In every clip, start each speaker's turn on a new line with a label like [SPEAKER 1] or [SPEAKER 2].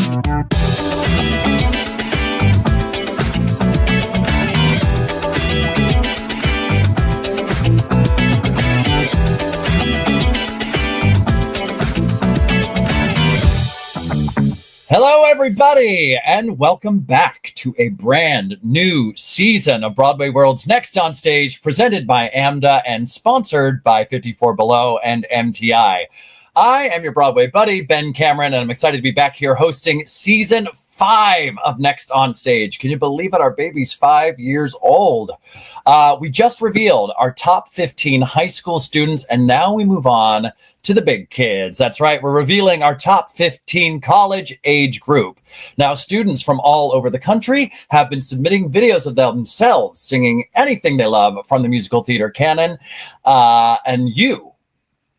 [SPEAKER 1] Hello, everybody, and welcome back to a brand new season of Broadway World's Next on Stage, presented by AMDA and sponsored by 54 Below and MTI. I am your Broadway buddy, Ben Cameron, and I'm excited to be back here hosting season 5 of Next on Stage. Can you believe it? Our baby's 5 years old. We just revealed our top 15 high school students, and now we move on to the big kids. That's right. We're revealing our top 15 college age group. Now, students from all over the country have been submitting videos of themselves singing anything they love from the musical theater canon. And you,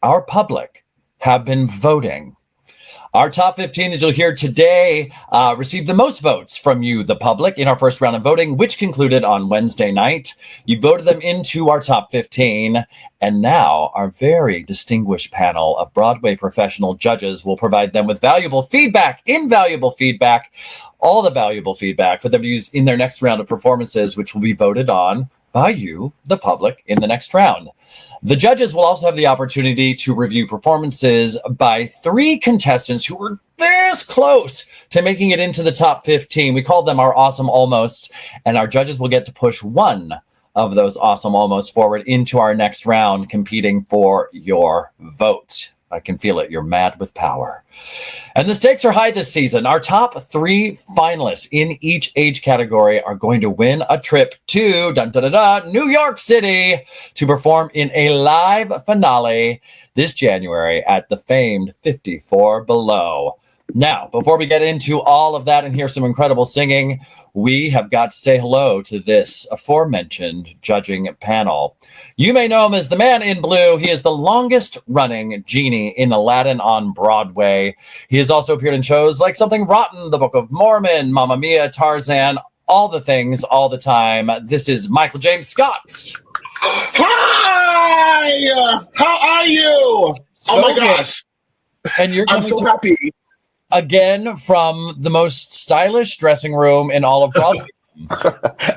[SPEAKER 1] our public, have been voting. Our top 15 that you'll hear today received the most votes from you, the public, in our first round of voting, which concluded on Wednesday night. You voted them into our top 15. And now our very distinguished panel of Broadway professional judges will provide them with valuable feedback, invaluable feedback, all the valuable feedback for them to use in their next round of performances, which will be voted on by you, the public, in the next round. The judges will also have the opportunity to review performances by 3 contestants who were this close to making it into the top 15. We call them our awesome almosts, and our judges will get to push one of those awesome almost forward into our next round, competing for your vote. I can feel it. You're mad with power. And the stakes are high this season. Our top 3 finalists in each age category are going to win a trip to New York City to perform in a live finale this January at the famed 54 Below. Now, before we get into all of that and hear some incredible singing, we have got to say hello to this aforementioned judging panel. You may know him as the Man in Blue. He is the longest running genie in Aladdin on Broadway. He has also appeared in shows like Something Rotten, The Book of Mormon, Mamma Mia, Tarzan, all the things, all the time. This is Michael James Scott.
[SPEAKER 2] Hi! How are you?
[SPEAKER 1] So
[SPEAKER 2] oh my gosh.
[SPEAKER 1] And
[SPEAKER 2] I'm so happy.
[SPEAKER 1] Again, from the most stylish dressing room in all of Broadway.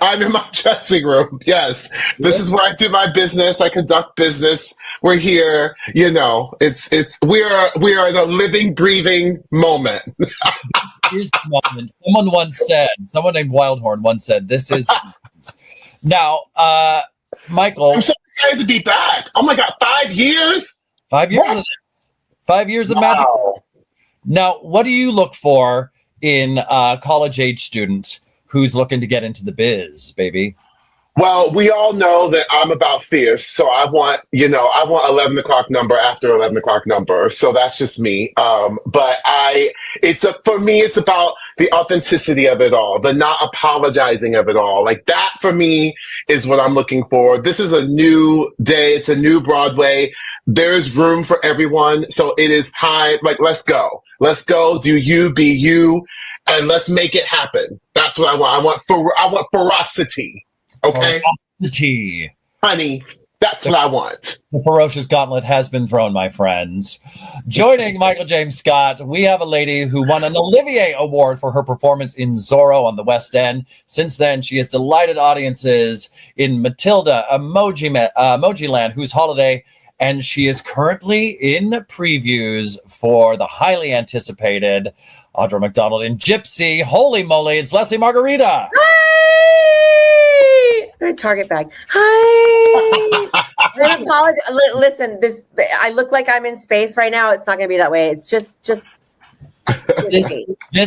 [SPEAKER 2] I'm in my dressing room. Yes. This is where I do my business. I conduct business. We're here. You know, we are the living, breathing moment.
[SPEAKER 1] This is the moment. Someone named Wildhorn once said, this is the moment. Now, Michael.
[SPEAKER 2] I'm so excited to be back. Oh my God. 5 years?
[SPEAKER 1] 5 years of this. 5 years of magic. Now, what do you look for in a college-age student who's looking to get into the biz, baby?
[SPEAKER 2] Well, we all know that I'm about fierce, so I want 11 o'clock number after 11 o'clock number. So that's just me. But for me, it's about the authenticity of it all, the not apologizing of it all. Like that for me is what I'm looking for. This is a new day. It's a new Broadway. There's room for everyone. So it is time. Like, let's go. Let's go. Do you, be you, and let's make it happen. That's what I want. I want ferocity. Okay,
[SPEAKER 1] ferocity,
[SPEAKER 2] honey. That's what I want.
[SPEAKER 1] The ferocious gauntlet has been thrown, my friends. Joining Michael James Scott, we have a lady who won an Olivier Award for her performance in Zorro on the West End. Since then, she has delighted audiences in Matilda, Emoji Land, Whose Holiday, and she is currently in previews for the highly anticipated Audra McDonald in Gypsy. Holy moly, it's Leslie Margarita.
[SPEAKER 3] Hi! Target bag. Hi! I apologize. Listen, I look like I'm in space right now. It's not going to be that way. It's just
[SPEAKER 1] this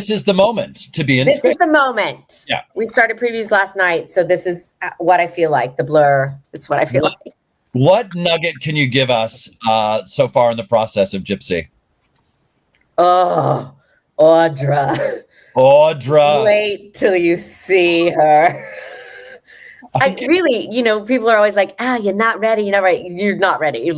[SPEAKER 1] is the moment to be in space.
[SPEAKER 3] This is the moment.
[SPEAKER 1] Yeah.
[SPEAKER 3] We started previews last night, so this is what I feel like. The blur. It's what I feel like.
[SPEAKER 1] What nugget can you give us so far in the process of Gypsy?
[SPEAKER 3] Oh, Audra. Wait till you see her. I really, people are always like, you're not ready. You're not ready. You're not ready.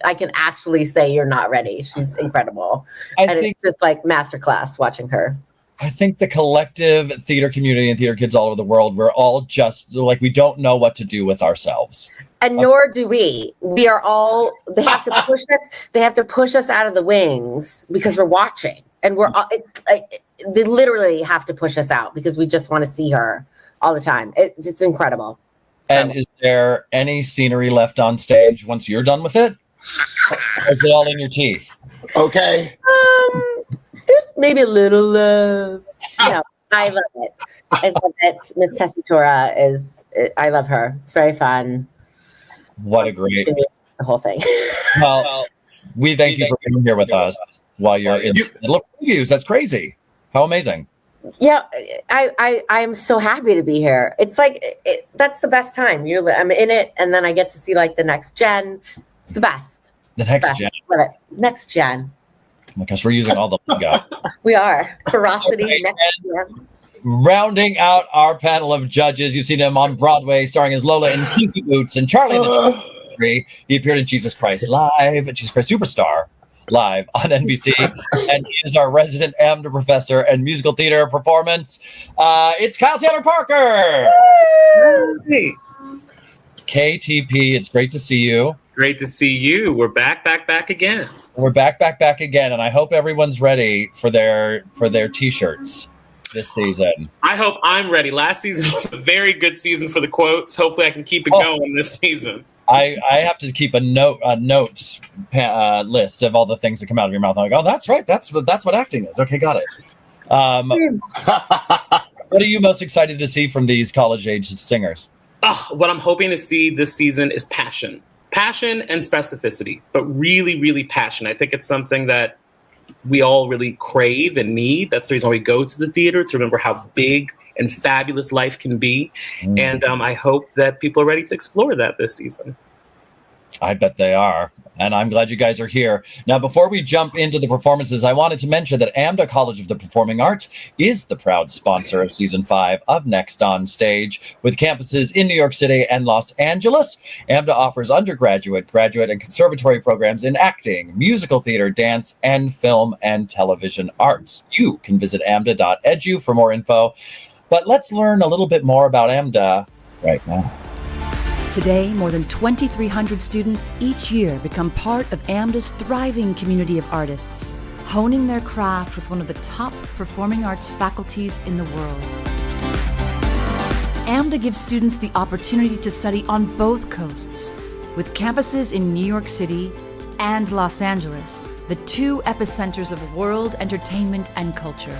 [SPEAKER 3] I can actually say you're not ready. She's incredible. It's just like masterclass watching her.
[SPEAKER 1] I think the collective theater community and theater kids all over the world, we're all just like, we don't know what to do with ourselves.
[SPEAKER 3] And nor do we. We are all, they have to push us out of the wings because we're watching. And it's like they literally have to push us out because we just want to see her all the time. It's incredible.
[SPEAKER 1] And is there any scenery left on stage once you're done with it? Or is it all in your teeth?
[SPEAKER 2] Okay.
[SPEAKER 3] There's maybe a little love. No, I love it. I love it. Miss Tessitura I love her. It's very fun.
[SPEAKER 1] What a great...
[SPEAKER 3] The whole thing.
[SPEAKER 1] Well, we thank you for being here with us while you're in the middle of previews. That's crazy. How amazing.
[SPEAKER 3] Yeah, I am so happy to be here. It's like, that's the best time. I'm in it, and then I get to see like the next gen. It's the best.
[SPEAKER 1] The next gen.
[SPEAKER 3] Love it. Next gen.
[SPEAKER 1] Oh my gosh, we're using all the lingo.
[SPEAKER 3] We are. Ferocity,
[SPEAKER 1] okay,
[SPEAKER 3] next gen.
[SPEAKER 1] Rounding out our panel of judges, you've seen him on Broadway starring as Lola in Kinky Boots and Charlie in the He appeared in Jesus Christ Live, Jesus Christ Superstar Live on NBC, and he is our resident AMDA professor and musical theater performance. It's Kyle Taylor Parker.
[SPEAKER 4] Hey.
[SPEAKER 1] KTP, it's great to see you.
[SPEAKER 4] Great to see you. We're back again.
[SPEAKER 1] We're back again, and I hope everyone's ready for their T-shirts this season.
[SPEAKER 4] I hope I'm ready. Last season was a very good season for the quotes. Hopefully, I can keep it going this season.
[SPEAKER 1] I have to keep a notes list of all the things that come out of your mouth. I'm like, oh, that's right. That's what acting is. Okay, got it. What are you most excited to see from these college-aged singers?
[SPEAKER 4] What I'm hoping to see this season is passion and specificity, but really, really passion. I think it's something that we all really crave and need. That's the reason why we go to the theater, to remember how big and fabulous life can be. And I hope that people are ready to explore that this season.
[SPEAKER 1] I bet they are. And I'm glad you guys are here. Now, before we jump into the performances, I wanted to mention that AMDA College of the Performing Arts is the proud sponsor of Season 5 of Next on Stage. With campuses in New York City and Los Angeles, AMDA offers undergraduate, graduate, and conservatory programs in acting, musical theater, dance, and film and television arts. You can visit amda.edu for more info. But let's learn a little bit more about AMDA right now.
[SPEAKER 5] Today, more than 2,300 students each year become part of AMDA's thriving community of artists, honing their craft with one of the top performing arts faculties in the world. AMDA gives students the opportunity to study on both coasts, with campuses in New York City and Los Angeles, the two epicenters of world entertainment and culture.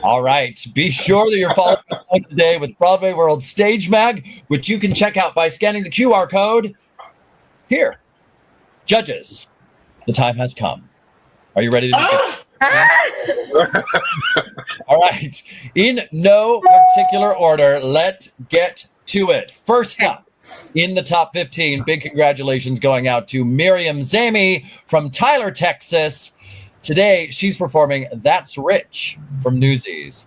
[SPEAKER 1] All right. Be sure that you're following along today with Broadway World Stage Mag, which you can check out by scanning the QR code here. Judges, the time has come. Are you ready to All right. In no particular order, let's get to it. First up, in the top 15, big congratulations going out to Miriam Zamy from Tyler, Texas. Today, she's performing That's Rich from Newsies.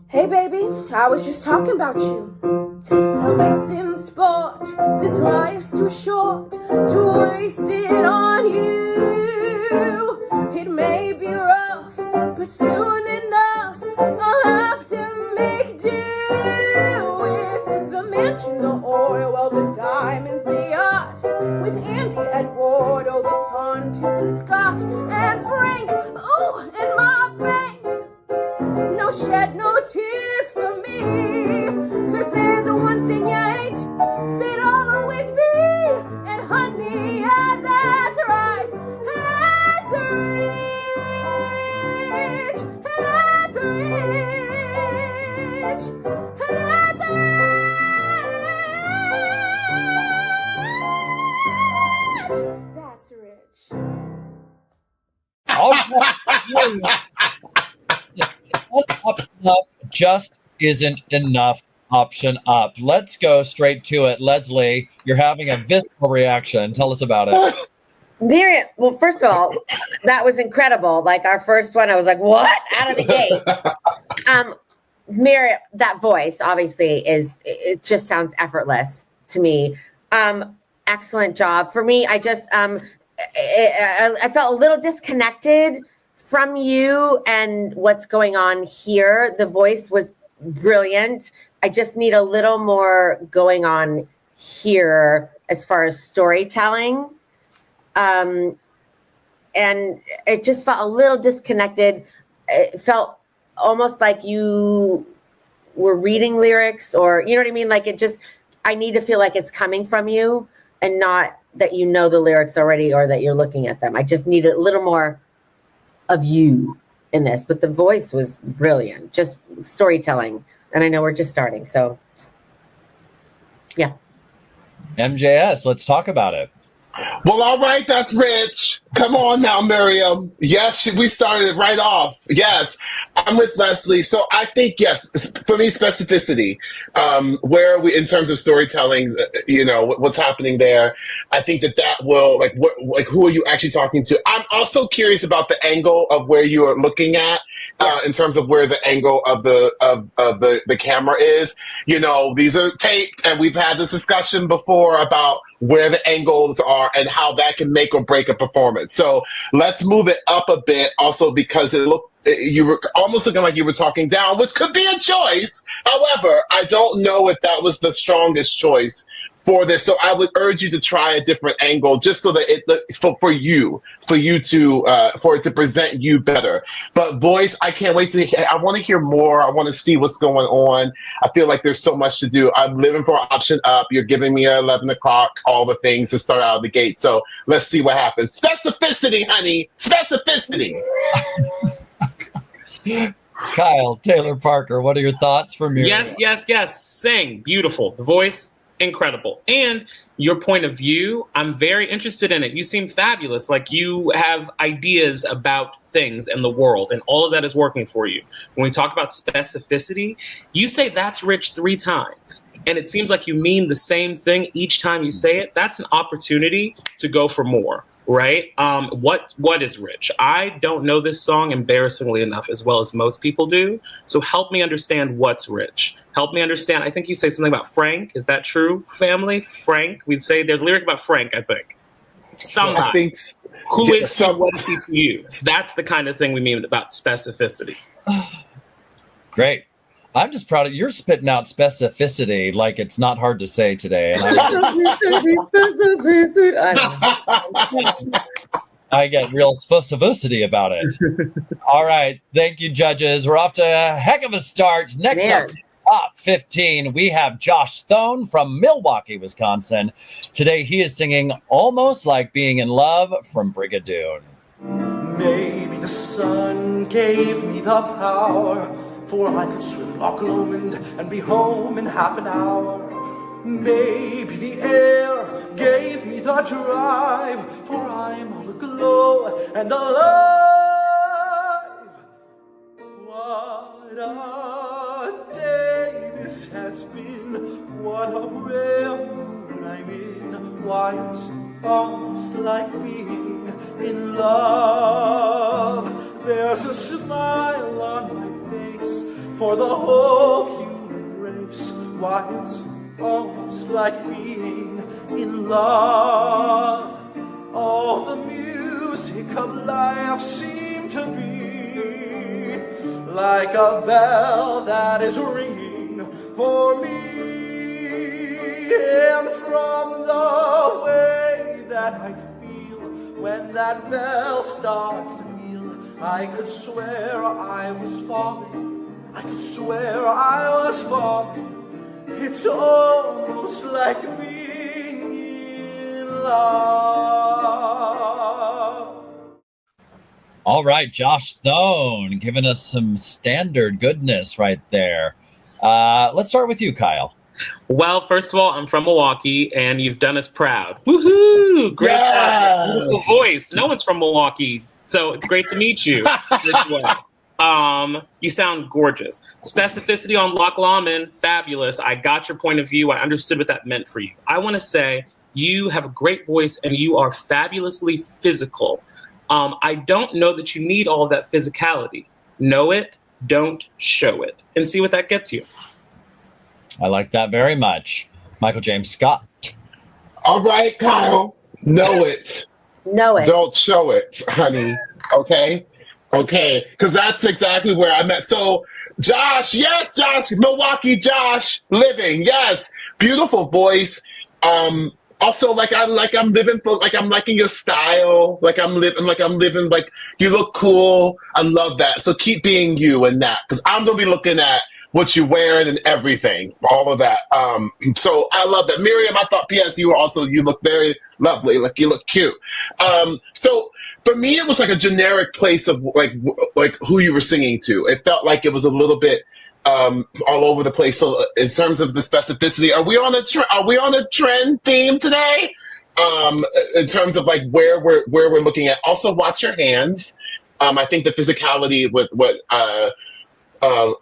[SPEAKER 6] Hey baby, I was just talking about you. Now listen, sport, this life's too short to waste it on you. It may be rough, but soon enough I'll have to make do with the mansion, the oil, the diamonds, the yacht, with Andy and Ward, oh, the Pontiff and Scott and Frank, oh, and my bank. No shed, no tears for me, 'cause there's the one thing you ain't that I'll always be. And honey, yeah, that's right, that's rich, that's rich, that's rich, that's rich.
[SPEAKER 1] All right. Option enough just isn't enough. Option up. Let's go straight to it. Leslie, you're having a visceral reaction. Tell us about it.
[SPEAKER 3] Miriam, well, first of all, that was incredible. Like our first one, I was like, what? Out of the gate. Miriam, that voice obviously it just sounds effortless to me. Excellent job. For me, I just, I felt a little disconnected from you and what's going on here. The voice was brilliant. I just need a little more going on here as far as storytelling. And it just felt a little disconnected. It felt almost like you were reading lyrics, or, you know what I mean? Like, I need to feel like it's coming from you and not that you know the lyrics already or that you're looking at them. I just need a little more of you in this, but the voice was brilliant, just storytelling. And I know we're just starting, so yeah.
[SPEAKER 1] MJS, let's talk about it.
[SPEAKER 2] Well, all right, that's Rich. Come on now, Miriam. Yes, we started right off. Yes, I'm with Leslie. So I think, yes, for me, specificity, where are we in terms of storytelling, what's happening there. I think that will, who are you actually talking to? I'm also curious about the angle of where you are looking at, in terms of where the angle of the camera is. These are taped, and we've had this discussion before about where the angles are and how that can make or break a performance. So let's move it up a bit also, because you were almost looking like you were talking down, which could be a choice. However, I don't know if that was the strongest choice for this. So I would urge you to try a different angle, just so that for it to present you better. But voice, I can't wait I want to hear more. I want to see what's going on. I feel like there's so much to do. I'm living for an option up. You're giving me 11 o'clock, all the things to start out of the gate. So let's see what happens. Specificity, honey. Specificity.
[SPEAKER 1] Kyle, Taylor Parker, what are your thoughts for Miriam?
[SPEAKER 4] Yes. Sing. Beautiful. The voice, incredible. And your point of view, I'm very interested in it. You seem fabulous. Like, you have ideas about things in the world, and all of that is working for you. When we talk about specificity, you say that's Rich 3 times, and it seems like you mean the same thing each time you say it. That's an opportunity to go for more, right? What is Rich? I don't know this song, embarrassingly enough, as well as most people do. So help me understand what's Rich. Help me understand. I think you say something about Frank. Is that true, family? Frank? We'd say there's a lyric about Frank, I think. Somehow.
[SPEAKER 2] I think
[SPEAKER 4] Who is he? What is he to you? That's the kind of thing we mean about specificity.
[SPEAKER 1] Great. I'm just proud of you're spitting out specificity like it's not hard to say today. And I get real specificity about it. All right. Thank you, judges. We're off to a heck of a start. Next up, top 15, we have Josh Thone from Milwaukee, Wisconsin. Today, he is singing Almost Like Being in Love from Brigadoon.
[SPEAKER 7] Maybe the sun gave me the power, for I could swim Loch Lomond and be home in half an hour. Maybe the air gave me the drive, for I'm all aglow and alive. What a day this has been, what a rare mood I'm in. Why, it's almost like being in love. There's a smile on my face for the whole human race. Why, it's almost like being in love. All the music of life seemed to be like a bell that is ringing for me. And from the way that I feel when that bell starts to peal, I could swear I was falling. I could swear I was falling. It's almost like being in love.
[SPEAKER 1] All right, Josh Thone giving us some standard goodness right there. Let's start with you, Kyle.
[SPEAKER 4] Well, first of all, I'm from Milwaukee, and you've done us proud. Woohoo! Great, beautiful voice. No one's from Milwaukee, so it's great to meet you. You sound gorgeous. Specificity on Loch Lomond, fabulous. I got your point of view. I understood what that meant for you. I want to say you have a great voice, and you are fabulously physical. I don't know that you need all of that physicality. Know it, don't show it, and see what that gets you.
[SPEAKER 1] I like that very much. Michael James Scott.
[SPEAKER 2] All right, Kyle. Know it.
[SPEAKER 3] Know it.
[SPEAKER 2] Don't show it, honey. Okay? Okay. Because that's exactly where I'm at. So, Josh, yes, Josh, Milwaukee Josh, living, yes. Beautiful voice. Also, I'm liking your style. Like I'm living. Like you look cool. I love that. So keep being you and that, because I'm gonna be looking at what you're wearing and everything, all of that. So I love that, Miriam. I thought, P.S. You look very lovely. Like you look cute. So for me, it was like a generic place of like who you were singing to. It felt like it was a little bit. All over the place. So in terms of the specificity, are we on a trend theme today? In terms of like where we're looking at. Also, watch your hands. I think the physicality with what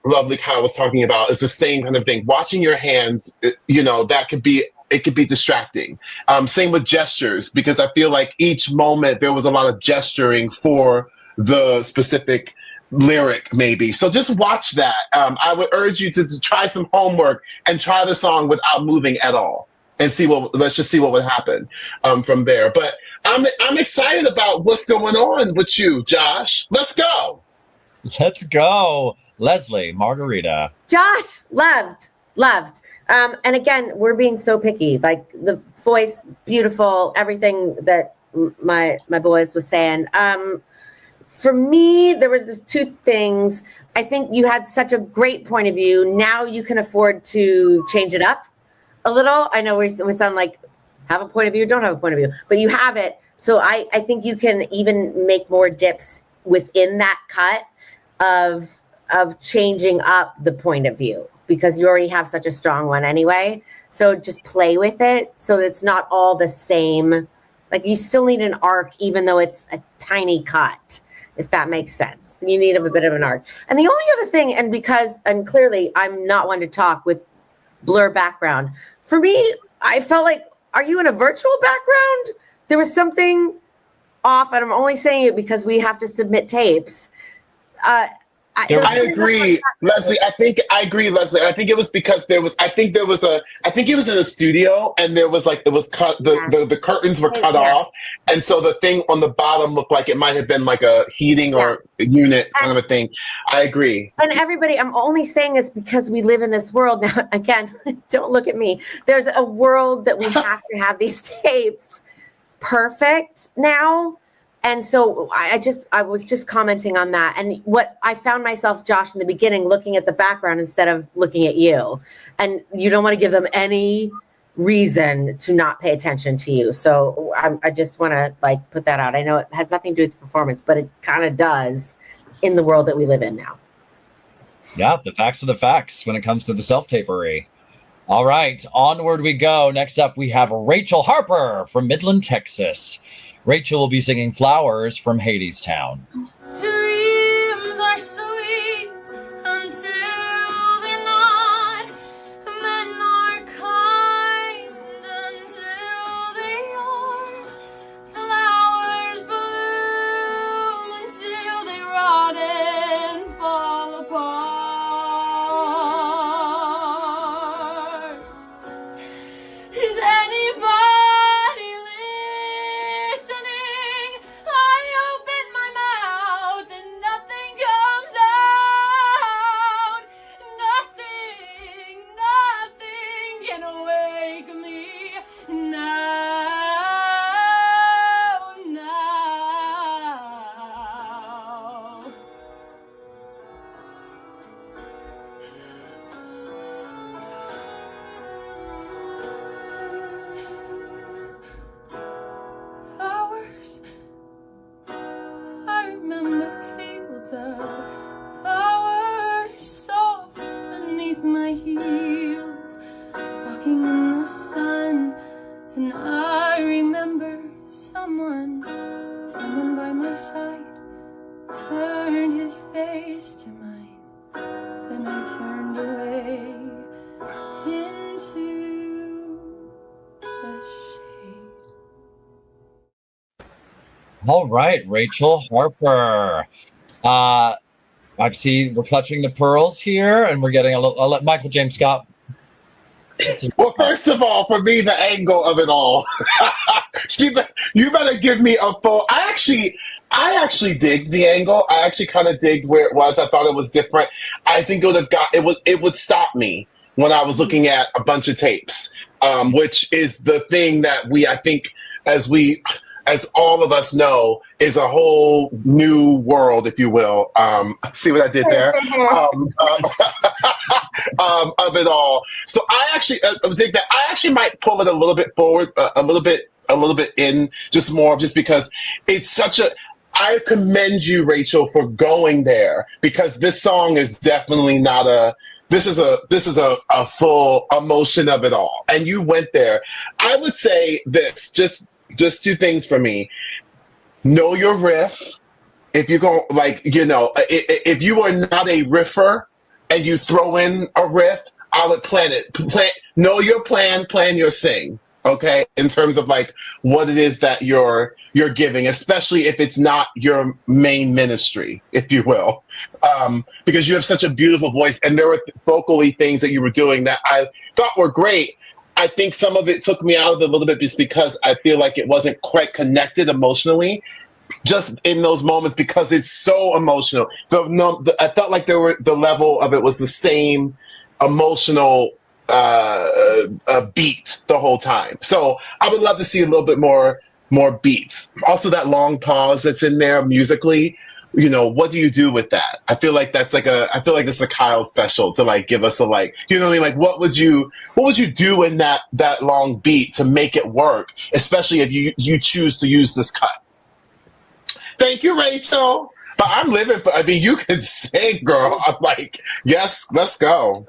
[SPEAKER 2] lovely Kyle was talking about is the same kind of thing. Watching your hands, that could be distracting. Same with gestures, because I feel like each moment there was a lot of gesturing for the specific lyric, maybe. So just watch that. I would urge you to try some homework and try the song without moving at all, and let's just see what would happen from there. But I'm excited about what's going on with you, Josh. Let's go.
[SPEAKER 1] Leslie, Margarita.
[SPEAKER 3] Josh, loved. And again, we're being so picky. Like the voice, beautiful, everything that my boys was saying. For me, there were just two things. I think you had such a great point of view. Now you can afford to change it up a little. I know we sound like have a point of view, don't have a point of view, but you have it. So I think you can even make more dips within that cut of changing up the point of view, because you already have such a strong one anyway. So just play with it so that it's not all the same. Like you still need an arc, even though it's a tiny cut. If that makes sense. You need a bit of an arc. And the only other thing, and clearly I'm not one to talk with blur background. For me, I felt like, are you in a virtual background? There was something off, and I'm only saying it because we have to submit tapes.
[SPEAKER 2] I agree, Leslie. I agree, Leslie. I think it was because it was in a studio, and it was cut. The curtains were cut off, and so the thing on the bottom looked like it might have been like a heating or unit kind of a thing. I agree.
[SPEAKER 3] And everybody, I'm only saying this because we live in this world now. Again, don't look at me. There's a world that we have to have these tapes perfect now. And so I was just commenting on that. And what I found myself, Josh, in the beginning, looking at the background instead of looking at you. And you don't want to give them any reason to not pay attention to you. So I just want to put that out. I know it has nothing to do with the performance, but it kind of does in the world that we live in now.
[SPEAKER 1] Yeah, the facts are the facts when it comes to the self-tapery. All right, onward we go. Next up, we have Rachael Harper from Midland, Texas. Rachael will be singing Flowers from Hadestown.
[SPEAKER 6] Dreams are sweet until they're not. Men are kind until they aren't. Flowers bloom until they rot and fall apart. Is anybody
[SPEAKER 1] All right, Rachael Harper. I see we're clutching the pearls here, and we're getting I'll let Michael James Scott.
[SPEAKER 2] Well, first of all, for me, the angle of it all. You better give me a full. I actually digged the angle. I actually kind of digged where it was. I thought it was different. I think it would stop me when I was looking at a bunch of tapes. which is the thing that I think, as all of us know, is a whole new world, if you will. See what I did there? Of it all. So I actually think that I actually might pull it a little bit forward, a little bit in, just because it's such a. I commend you, Rachel, for going there, because this song is definitely not a. This is a full emotion of it all, and you went there. I would say this, just two things for me. Know your riff. If you go, if you are not a riffer and you throw in a riff, I would know your plan your sing. Okay, in terms of what it is that you're giving, especially if it's not your main ministry, if you will, because you have such a beautiful voice, and there were vocally things that you were doing that I thought were great. I think some of it took me out of it a little bit just because I feel like it wasn't quite connected emotionally, just in those moments, because it's so emotional. I felt like the level of it was the same emotional beat the whole time. So I would love to see a little bit more beats. Also, that long pause that's in there musically. What do you do with that? I feel like that's I feel like this is a Kyle special to give us a you know what I mean? What would you do in that long beat to make it work, especially if you choose to use this cut? Thank you, Rachel. But I'm living for. I mean, you can sing, girl. I'm yes, let's go.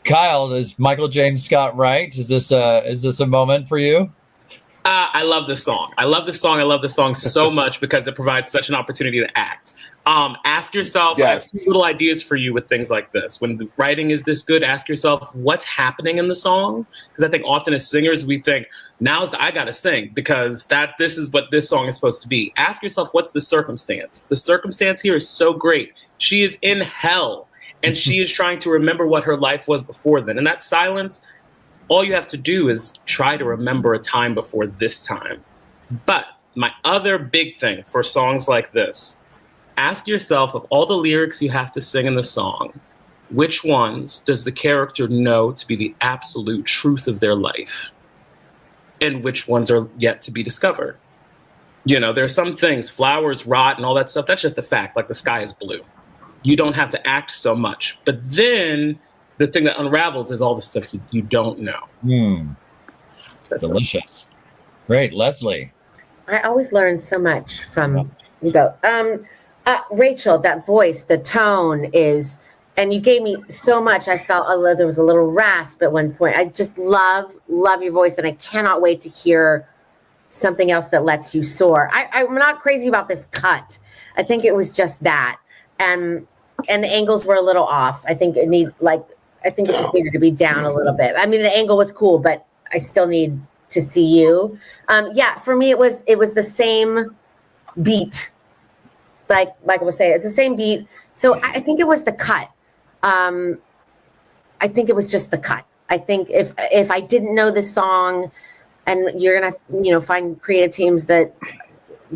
[SPEAKER 1] Kyle, is Michael James Scott right? Is this a moment for you?
[SPEAKER 4] I love this song. I love this song so much because it provides such an opportunity to act. Ask yourself, yes. I have some little ideas for you with things like this. When the writing is this good, ask yourself, what's happening in the song? Because I think often as singers, we think, I got to sing because this is what this song is supposed to be. Ask yourself, what's the circumstance? The circumstance here is so great. She is in hell, and she is trying to remember what her life was before then. And that silence, all you have to do is try to remember a time before this time. But my other big thing for songs like this, ask yourself, of all the lyrics you have to sing in the song, which ones does the character know to be the absolute truth of their life? And which ones are yet to be discovered? There are some things, flowers rot and all that stuff, that's just a fact, like the sky is blue. You don't have to act so much. But then the thing that unravels is all the stuff you don't know.
[SPEAKER 1] Delicious. Great. Leslie.
[SPEAKER 3] I always learn so much from you both. Rachel, that voice, the tone is, and you gave me so much. I felt there was a little rasp at one point. I just love your voice, and I cannot wait to hear something else that lets you soar. I'm not crazy about this cut. I think it was just that. And the angles were a little off. I think it just needed to be down a little bit. I mean, the angle was cool, but I still need to see you. For me, it was the same beat. Like Michael was saying, it's the same beat. So I think it was the cut. I think it was just the cut. I think if I didn't know this song, and you're gonna find creative teams that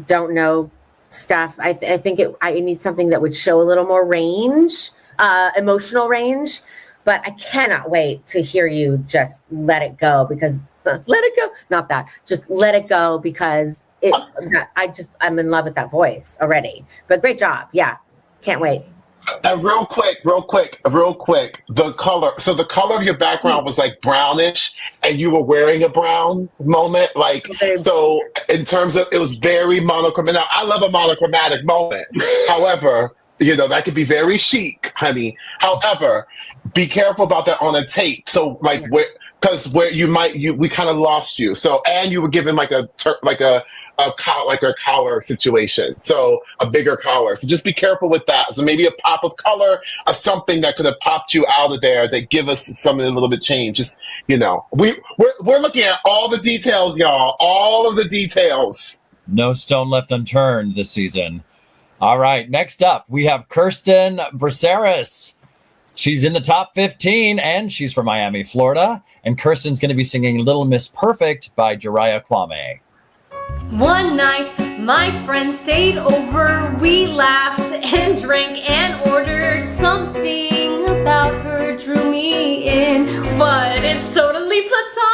[SPEAKER 3] don't know stuff, I think I need something that would show a little more range, emotional range. But I cannot wait to hear you just let it go, because just let it go, because I'm in love with that voice already. But great job. Yeah. Can't wait.
[SPEAKER 2] Real quick, the color. So the color of your background was brownish, and you were wearing a brown moment. So in terms of, it was very monochromatic. Now, I love a monochromatic moment. However, that could be very chic, honey. However, be careful about that on a tape. So because we kind of lost you. So, and you were given a collar situation, so a bigger collar. So just be careful with that. So maybe a pop of color or something that could have popped you out of there that give us something a little bit change. Just we're looking at all the details, y'all. All of the details.
[SPEAKER 1] No stone left unturned this season. All right, next up we have Kristen Braceras. She's in the top 15, and she's from Miami, Florida. And Kirsten's going to be singing Little Miss Perfect by Jariah Kwame.
[SPEAKER 8] One night, my friends stayed over. We laughed and drank and ordered. Something about her drew me in, but it's totally platonic.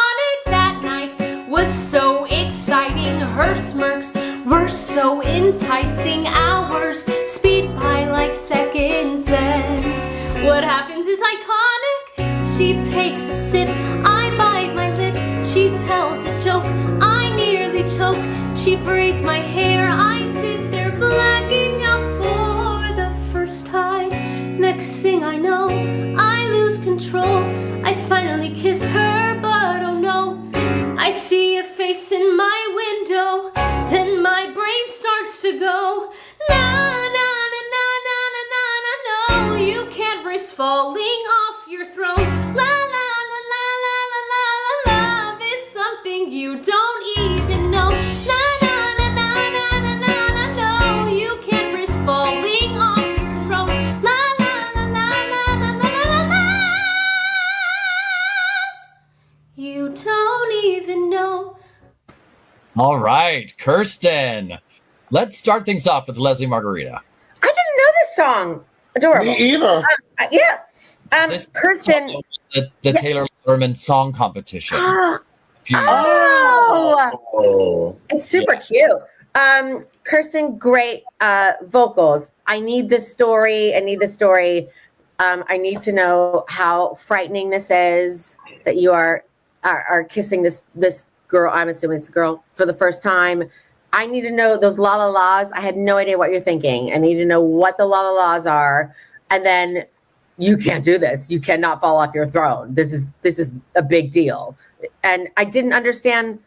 [SPEAKER 8] her smirks were so enticing. Hours speed by like seconds then. What happens is iconic. She takes a sip, I bite my lip. She tells a joke, I nearly choke. She braids my hair, I sit there blacking out for the first time. Next thing I know, I lose control. I finally kiss her, but oh no, I see a face in my window. Then my brain starts to go, na na na na na na na na no. You can't risk falling off your throne. La la la la la la la la. Love is something you don't even know. Na na na na na na na na no. You can't risk falling off your throne. La la la la la la la la la. You don't even know.
[SPEAKER 1] All right, Kirsten. Let's start things off with Leslie Margarita.
[SPEAKER 3] I didn't know this song. Adorable.
[SPEAKER 2] Me either.
[SPEAKER 3] Yeah.
[SPEAKER 1] This
[SPEAKER 3] Kirsten.
[SPEAKER 1] The Taylor Letterman song competition.
[SPEAKER 3] It's super cute. Kirsten, great vocals. I need this story. I I need to know how frightening this is that you are kissing this girl. I'm assuming it's a girl for the first time. I need to know those la la la's. I had no idea what you're thinking. I need to know what the la la la's are. And then you can't do this. You cannot fall off your throne. This is a big deal. And I didn't understand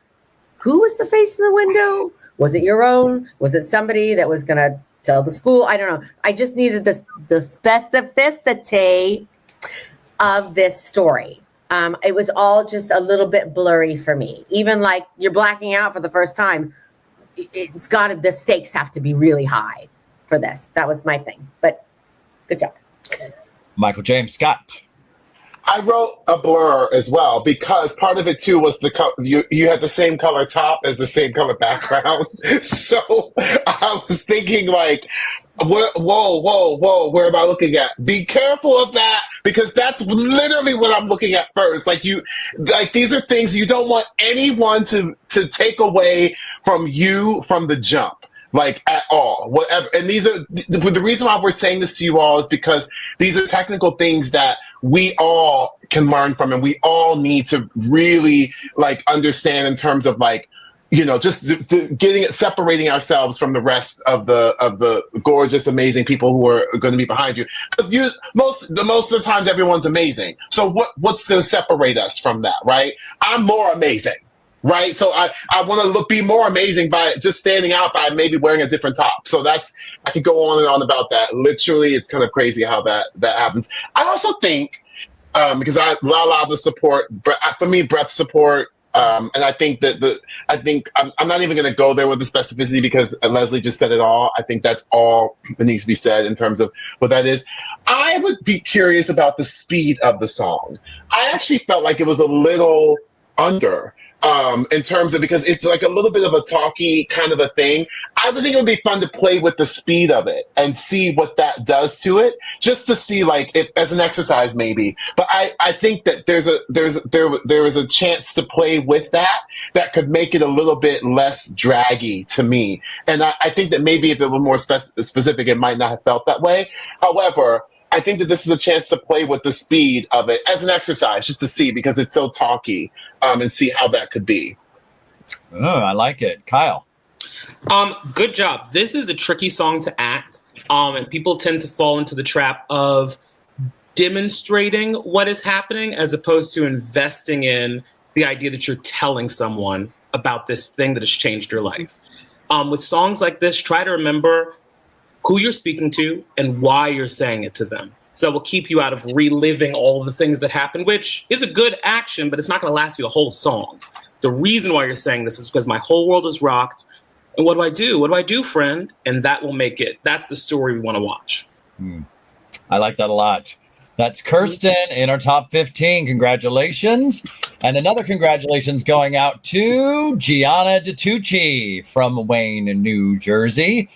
[SPEAKER 3] who was the face in the window. Was it your own? Was it somebody that was going to tell the school? I don't know. I just needed the specificity of this story. It was all just a little bit blurry for me. Even like you're blacking out for the first time. The stakes have to be really high for this. That was my thing. But good job.
[SPEAKER 1] Michael James Scott.
[SPEAKER 2] I wrote a blur as well because part of it too was you had the same color top as the same color background. So I was thinking like, whoa, where am I looking at? Be careful of that because that's literally what I'm looking at first. These are things you don't want anyone to take away from you from the jump. At all, whatever. And these are the reason why we're saying this to you all is because these are technical things that we all can learn from, and we all need to really understand in terms of just separating ourselves from the rest of the gorgeous, amazing people who are going to be behind you. Because most of the times everyone's amazing. So what's going to separate us from that, right? I'm more amazing. Right. So I want to be more amazing by just standing out by maybe wearing a different top. So I could go on and on about that. Literally, it's kind of crazy how that happens. I also think, because the support, for me, breath support. And I think I'm not even going to go there with the specificity because Leslie just said it all. I think that's all that needs to be said in terms of what that is. I would be curious about the speed of the song. I actually felt like it was a little under. In terms of, because it's like a little bit of a talky kind of a thing. I would think it would be fun to play with the speed of it and see what that does to it, just to see if as an exercise maybe. But I think that there is a chance to play with that could make it a little bit less draggy to me. And I think that maybe if it were more specific, it might not have felt that way. However, I think that this is a chance to play with the speed of it as an exercise, just to see, because it's so talky, and see how that could be.
[SPEAKER 1] Oh, I like it. Kyle.
[SPEAKER 4] Good job. This is a tricky song to act, and people tend to fall into the trap of demonstrating what is happening as opposed to investing in the idea that you're telling someone about this thing that has changed your life. With songs like this, try to remember who you're speaking to and why you're saying it to them. So it will keep you out of reliving all the things that happened, which is a good action, but it's not going to last you the whole song. The reason why you're saying this is because my whole world is rocked. And what do I do? What do I do, friend? And that will make it. That's the story we want to watch.
[SPEAKER 1] I like that a lot. That's Kirsten in our top 15. Congratulations. And another congratulations going out to Gianna Ditucci from Wayne, New Jersey.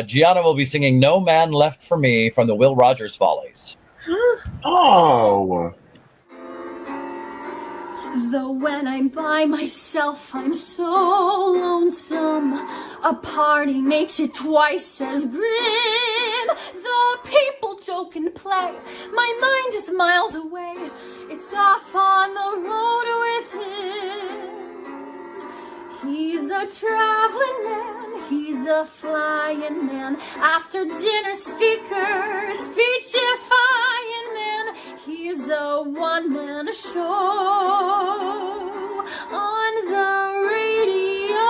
[SPEAKER 1] Gianna will be singing No Man Left for Me from the Will Rogers Follies.
[SPEAKER 2] Oh.
[SPEAKER 8] Though when I'm by myself, I'm so lonesome. A party makes it twice as grim. The people joke and play. My mind is miles away. It's off on the road with him. He's a traveling man, he's a flying man, after dinner speaker, speech-defying man. He's a one-man show on the radio.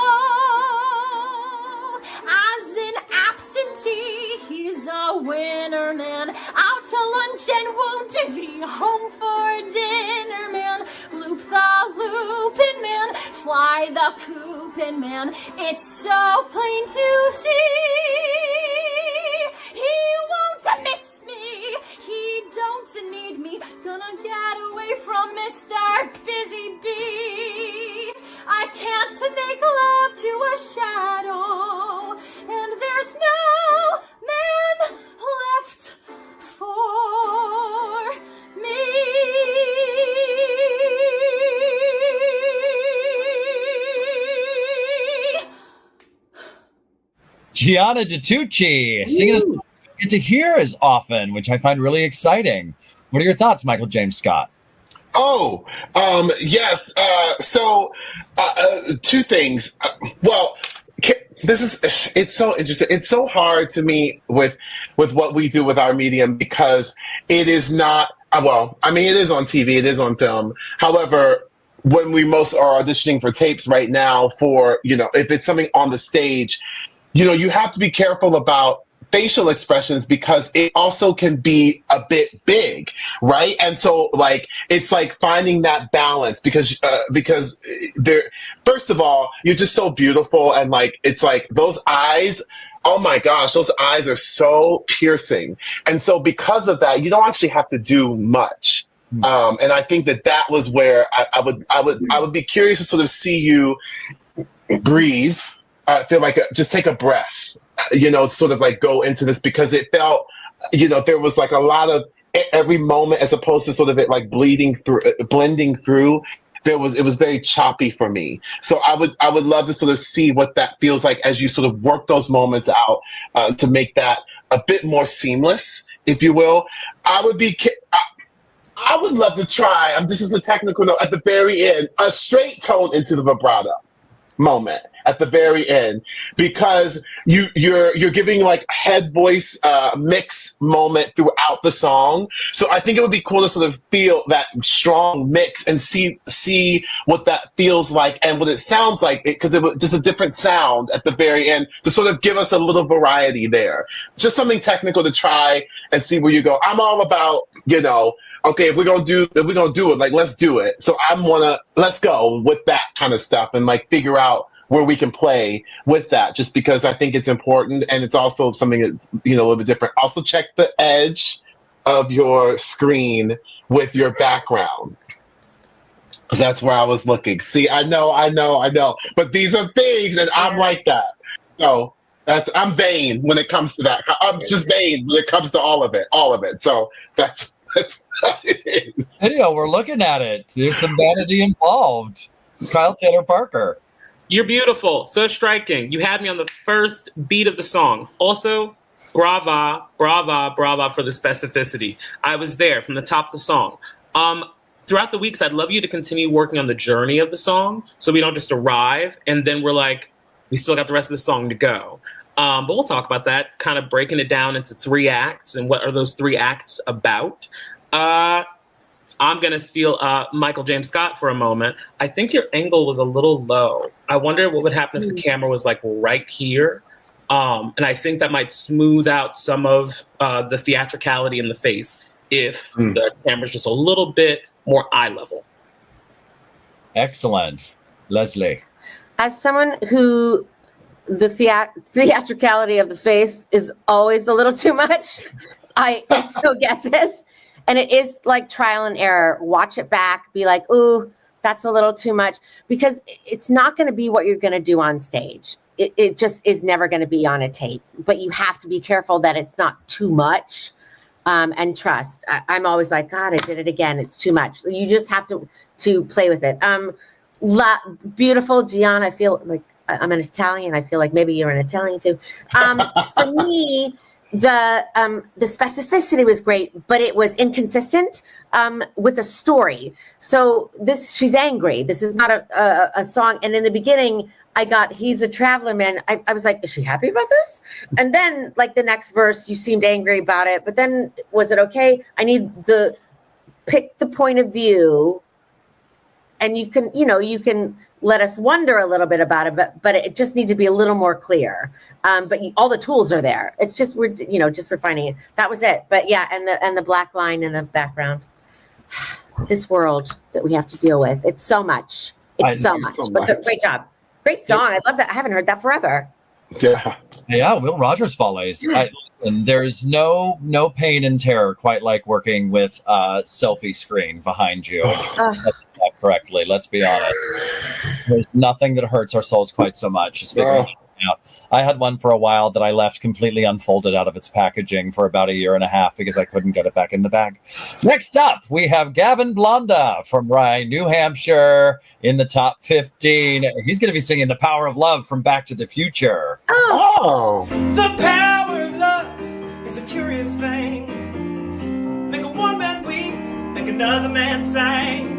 [SPEAKER 8] As an absentee, he's a winner man, out to lunch and won't be home for dinner man. Loop the looping man, fly the cooping man, it's so plain to see. He won't miss me, he don't need me, gonna get away from Mr. Busy Bee. I can't make love to a shadow, and there's no man left for me.
[SPEAKER 1] Gianna Ditucci singing a song we don't get to hear as often, which I find really exciting. What are your thoughts, Michael James Scott?
[SPEAKER 2] Oh, yes. So, two things. It's so interesting. It's so hard to me with what we do with our medium, because it is not, it is on TV, it is on film. However, when we most are auditioning for tapes right now for, if it's something on the stage, you have to be careful about facial expressions, because it also can be a bit big, right? And so, it's like finding that balance, because there, first of all, you're just so beautiful, and it's like those eyes. Oh my gosh, those eyes are so piercing, and so because of that, you don't actually have to do much. And I think that was where I would be curious to sort of see you breathe. Feel like just take a breath, sort of go into this, because it felt, there was a lot of every moment, as opposed to sort of it blending through. It was very choppy for me. So I would love to sort of see what that feels like as you sort of work those moments out to make that a bit more seamless, if you will. I would love to try. This is a technical note at the very end, a straight tone into the vibrato moment at the very end, because you're giving head voice mix moment throughout the song. So I think it would be cool to sort of feel that strong mix and see what that feels like and what it sounds like, because it was just a different sound at the very end to sort of give us a little variety there. Just something technical to try and see where you go. I'm all about, okay, if we're gonna do it, let's do it. So let's go with that kind of stuff and figure out where we can play with that, just because I think it's important, and it's also something that's a little bit different. Also check the edge of your screen with your background, because that's where I was looking. See, I know, but these are things, and I'm like that. So I'm vain when it comes to that. I'm just vain when it comes to all of it. So that's what it is.
[SPEAKER 1] Video, we're looking at it. There's some vanity involved. Kyle Taylor Parker.
[SPEAKER 4] You're beautiful. So striking. You had me on the first beat of the song. Also, brava for the specificity. I was there from the top of the song. Throughout the weeks, I'd love you to continue working on the journey of the song, so we don't just arrive and then we're like, we still got the rest of the song to go. But we'll talk about that, kind of breaking it down into 3 acts and what are those 3 acts about. I'm going to steal Michael James Scott for a moment. I think your angle was a little low. I wonder what would happen if the camera was right here. And I think that might smooth out some of the theatricality in the face if the camera's just a little bit more eye level.
[SPEAKER 1] Excellent. Leslie.
[SPEAKER 3] As someone who the theatricality of the face is always a little too much, I still get this. And it is trial and error. Watch it back. Be like, ooh, that's a little too much. Because it's not going to be what you're going to do on stage. It just is never going to be on a tape. But you have to be careful that it's not too much. and trust. I'm always like, God, I did it again. It's too much. You just have to play with it. Beautiful Gianna. I feel like I'm an Italian. I feel like maybe you're an Italian too. For me, the specificity was great, but it was inconsistent with a story. So she's angry. This is not a song. And in the beginning, I got, he's a traveler man. I was like, is she happy about this? And then like the next verse, you seemed angry about it, but then was it okay? I need pick the point of view, and you can let us wonder a little bit about it, but it just needs to be a little more clear. But all the tools are there. It's just, we're just refining it. That was it. But yeah. And the black line in the background, this world that we have to deal with. It's so much. It's so much. But great job. Great song. I love that. I haven't heard that forever.
[SPEAKER 1] Yeah. Will Rogers Follies. And there's no pain and terror quite like working with a selfie screen behind you. That correctly. Let's be honest. There's nothing that hurts our souls quite so much as figuring it out. I had one for a while that I left completely unfolded out of its packaging for about 1.5 years because I couldn't get it back in the bag. Next up, we have Gavin Blonda from Rye, New Hampshire in the top 15. He's going to be singing The Power of Love from Back to the Future.
[SPEAKER 7] Oh. The power of love is a curious thing. Make a one man weep, make another man sing.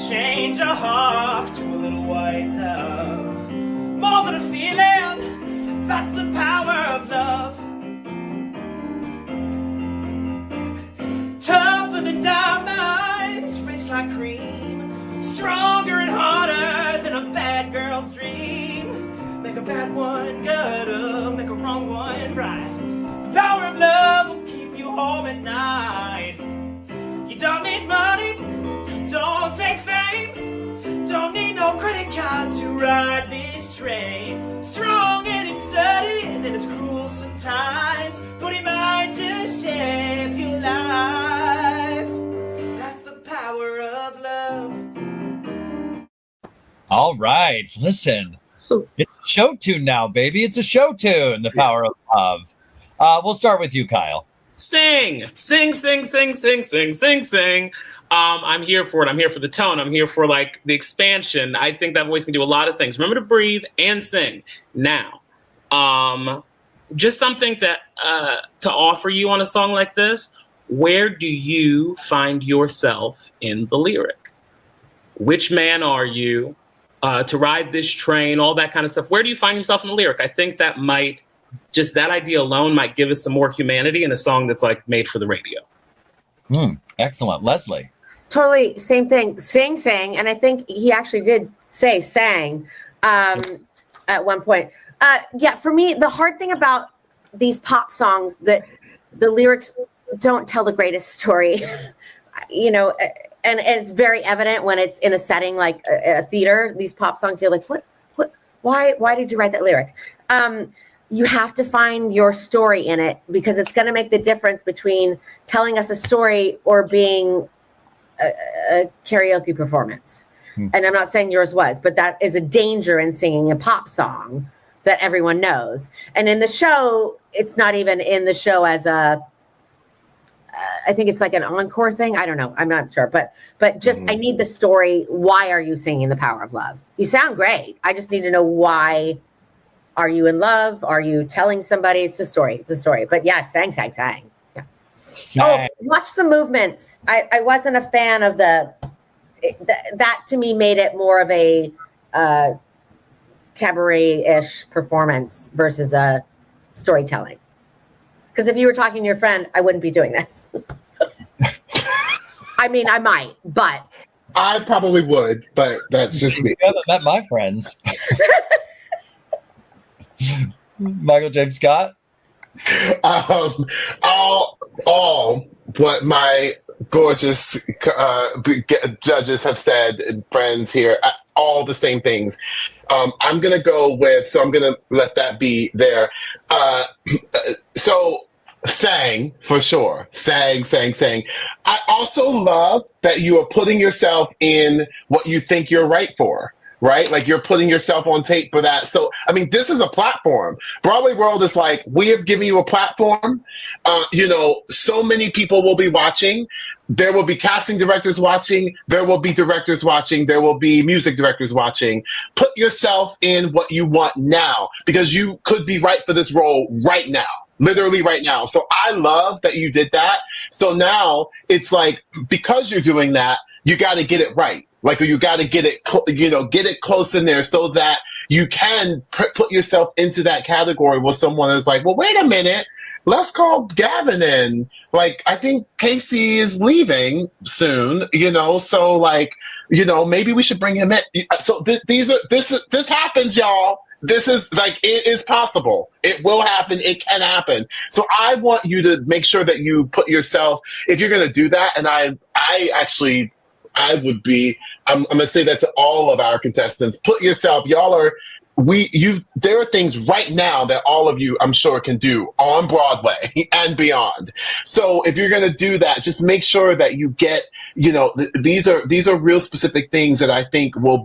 [SPEAKER 7] Change a hawk to a little white dove. More than a feeling, that's the power of love. Tougher than diamonds, rich like cream. Stronger and harder than a bad girl's dream. Make a bad one good, make a wrong one right. The power of love will keep you home at night. You don't need money, don't take fame. Don't need no credit card to ride this train. Strong and it's sudden and it's cruel sometimes, but it might just shape your life. That's the power of love.
[SPEAKER 1] All right, listen. It's a show tune now, baby. It's a show tune, The Power of Love. We'll start with you, Kyle.
[SPEAKER 4] Sing, sing, sing, sing, sing, sing, sing, sing. I'm here for it. I'm here for the tone. I'm here for like the expansion. I think that voice can do a lot of things. Remember to breathe and sing. Now, just something to offer you on a song like this. Where do you find yourself in the lyric? Which man are you? To ride this train, all that kind of stuff. Where do you find yourself in the lyric? I think that might, just that idea alone might give us some more humanity in a song that's like made for the radio.
[SPEAKER 1] Excellent. Leslie.
[SPEAKER 3] Totally same thing. Sang. And I think he actually did say sang at one point. Yeah, for me, the hard thing about these pop songs that the lyrics don't tell the greatest story, and it's very evident when it's in a setting like a theater. These pop songs, you're like, what, why did you write that lyric? You have to find your story in it because it's going to make the difference between telling us a story or being a karaoke performance. And I'm not saying yours was, but that is a danger in singing a pop song that everyone knows. And in the show, it's not even in the show as I think it's like an encore thing. I don't know. I'm not sure. But just, I need the story. Why are you singing The Power of Love? You sound great. I just need to know why. Are you in love? Are you telling somebody? It's a story. It's a story. But yeah, sang. Yeah. Oh, watch the movements. I wasn't a fan of that to me made it more of a cabaret-ish performance versus a storytelling. Because if you were talking to your friend, I wouldn't be doing this. I mean, I might, but.
[SPEAKER 2] I probably would, but that's just me.
[SPEAKER 1] You haven't met my friends. Michael James Scott?
[SPEAKER 2] All what my gorgeous judges have said, and friends here, all the same things. I'm going to go with, so I'm going to let that be there. So sang, for sure. Sang. I also love that you are putting yourself in what you think you're right for. right? Like you're putting yourself on tape for that. So, I mean, this is a platform. Broadway World is like, we have given you a platform. So many people will be watching. There will be casting directors watching. There will be directors watching. There will be music directors watching. Put yourself in what you want now, because you could be right for this role right now. Literally right now. So I love that you did that. So now it's like, because you're doing that, you got to get it right. Like, you got to get it, get it close in there so that you can put yourself into that category where someone is like, well, wait a minute, let's call Gavin in. Like, I think Casey is leaving soon, so like, maybe we should bring him in. So this happens, y'all. This is like, it is possible. It will happen. It can happen. So I want you to make sure that you put yourself, if you're going to do that. And I'm going to say that to all of our contestants, put yourself, there are things right now that all of you, I'm sure, can do on Broadway and beyond. So if you're going to do that, just make sure that you get, these are real specific things that I think will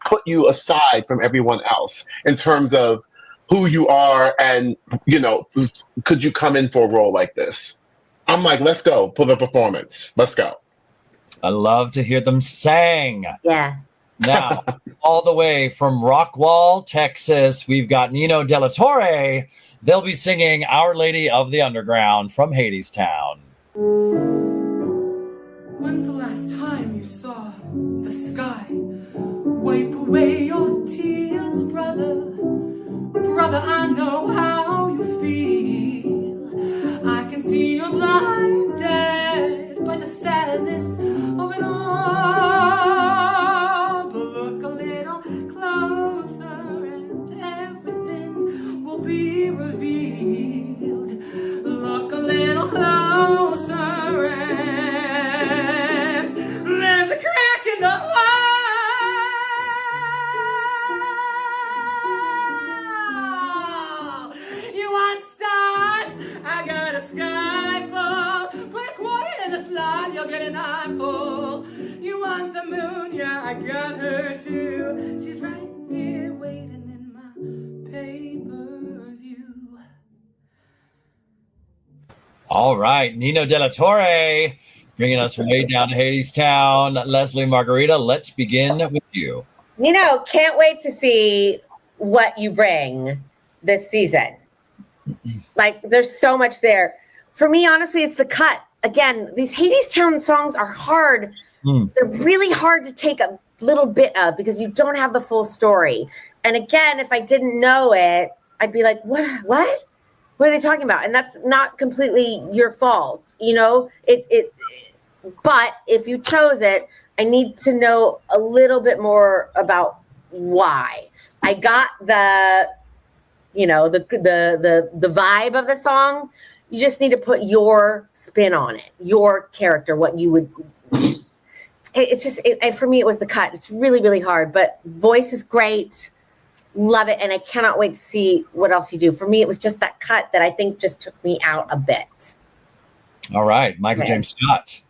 [SPEAKER 2] put you aside from everyone else in terms of who you are and, could you come in for a role like this? I'm like, let's go, pull the performance. Let's go.
[SPEAKER 1] I love to hear them sing.
[SPEAKER 3] Yeah.
[SPEAKER 1] Now, all the way from Rockwall, Texas, we've got Nino De La Torre. They'll be singing Our Lady of the Underground from Hadestown.
[SPEAKER 9] When's the last time you saw the sky? Wipe away your tears, brother. Brother, I know how you feel. I can see you're blinded by the sadness of it all. But look a little closer and everything will be revealed. Look a little closer and there's a crack in the wall. You want stars? I got a sky full. Put a quarter in a slot, you'll get an eyeful. You want the moon? Yeah, I got her too. She's right here waiting in my pay-per-view.
[SPEAKER 1] All right, Nino De La Torre, bringing us way down to Hadestown. Leslie Margarita, let's begin with you.
[SPEAKER 3] Can't wait to see what you bring this season. Like, there's so much there. For me, honestly, it's the cut. Again, these Hadestown songs are hard. They're really hard to take a little bit of because you don't have the full story. And again, if I didn't know it, I'd be like, what? What are they talking about? And that's not completely your fault, but if you chose it, I need to know a little bit more about why. I got the vibe of the song. You just need to put your spin on it, your character, what you would. It's just, for me, it was the cut. It's really, really hard, but voice is great. Love it. And I cannot wait to see what else you do. For me, it was just that cut that I think just took me out a bit.
[SPEAKER 1] All right. Michael James Scott.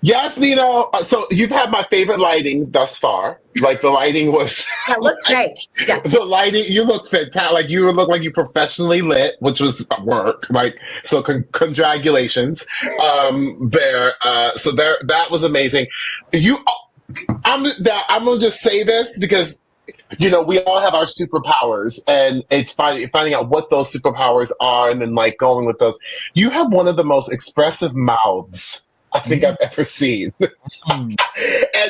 [SPEAKER 2] Yes, Nino. So you've had my favorite lighting thus far. Like, the lighting was...
[SPEAKER 3] That looked great. Yeah.
[SPEAKER 2] The lighting, you looked fantastic. Like, you looked like you professionally lit, which was work. Like, so congratulations there. So that was amazing. I'm going to just say this because... we all have our superpowers, and it's finding out what those superpowers are and then, like, going with those. You have one of the most expressive mouths I think I've ever seen. And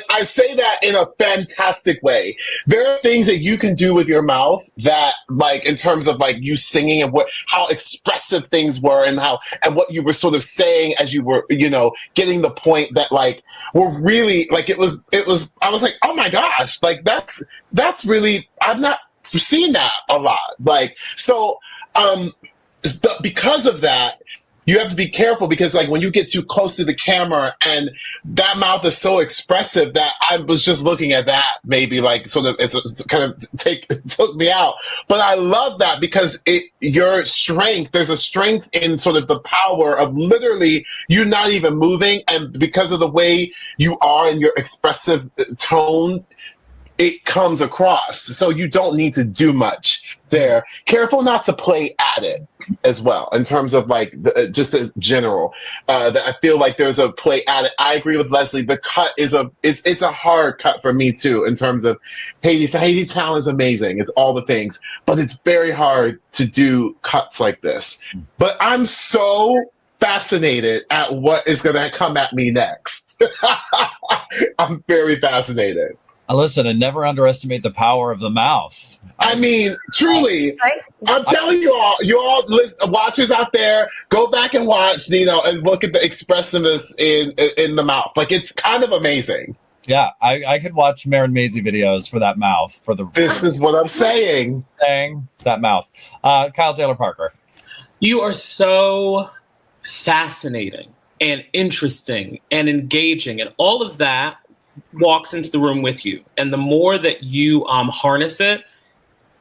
[SPEAKER 2] I say that in a fantastic way. There are things that you can do with your mouth that, like, in terms of, like, you singing and how expressive things were and what you were sort of saying as you were, getting the point that, like, were really, like, it was, I was like, oh my gosh, like, that's really, I've not seen that a lot. Like, so, but because of that, you have to be careful because, like, when you get too close to the camera and that mouth is so expressive that I was just looking at that, maybe, like, sort of, it took me out. But I love that because your strength, there's a strength in sort of the power of literally you not even moving. And because of the way you are and your expressive tone, it comes across. So you don't need to do much there. Careful not to play at it as well, in terms of like just as general. That I feel like there's a play at it. I agree with Leslie. The cut is it's a hard cut for me too, in terms of Hades Town is amazing. It's all the things, but it's very hard to do cuts like this. But I'm so fascinated at what is going to come at me next. I'm very fascinated.
[SPEAKER 1] Listen, and never underestimate the power of the mouth.
[SPEAKER 2] I mean, truly, I'm telling you all watchers out there, go back and watch, and look at the expressiveness in the mouth. Like, it's kind of amazing.
[SPEAKER 1] Yeah, I could watch Maren Maisie videos for that mouth.
[SPEAKER 2] This is what I'm saying.
[SPEAKER 1] That mouth. Kyle Taylor Parker.
[SPEAKER 4] You are so fascinating and interesting and engaging, and all of that walks into the room with you. And the more that you harness it,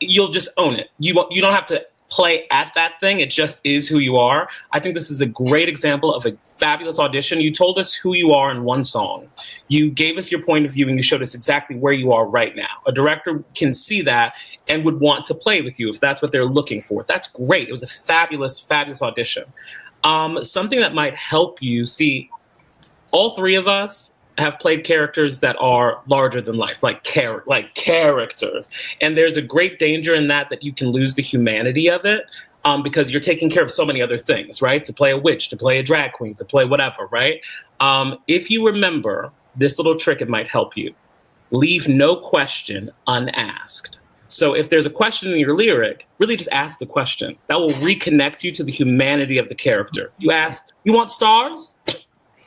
[SPEAKER 4] you'll just own it. You don't have to play at that thing. It just is who you are. I think this is a great example of a fabulous audition. You told us who you are in one song. You gave us your point of view, and you showed us exactly where you are right now. A director can see that and would want to play with you if that's what they're looking for. That's great. It was a fabulous, fabulous audition. Something that might help you see, all three of us have played characters that are larger than life, like characters. And there's a great danger in that you can lose the humanity of it, because you're taking care of so many other things, right? To play a witch, to play a drag queen, to play whatever, right? If you remember this little trick, it might help you. Leave no question unasked. So if there's a question in your lyric, really just ask the question. That will reconnect you to the humanity of the character. You ask, you want stars?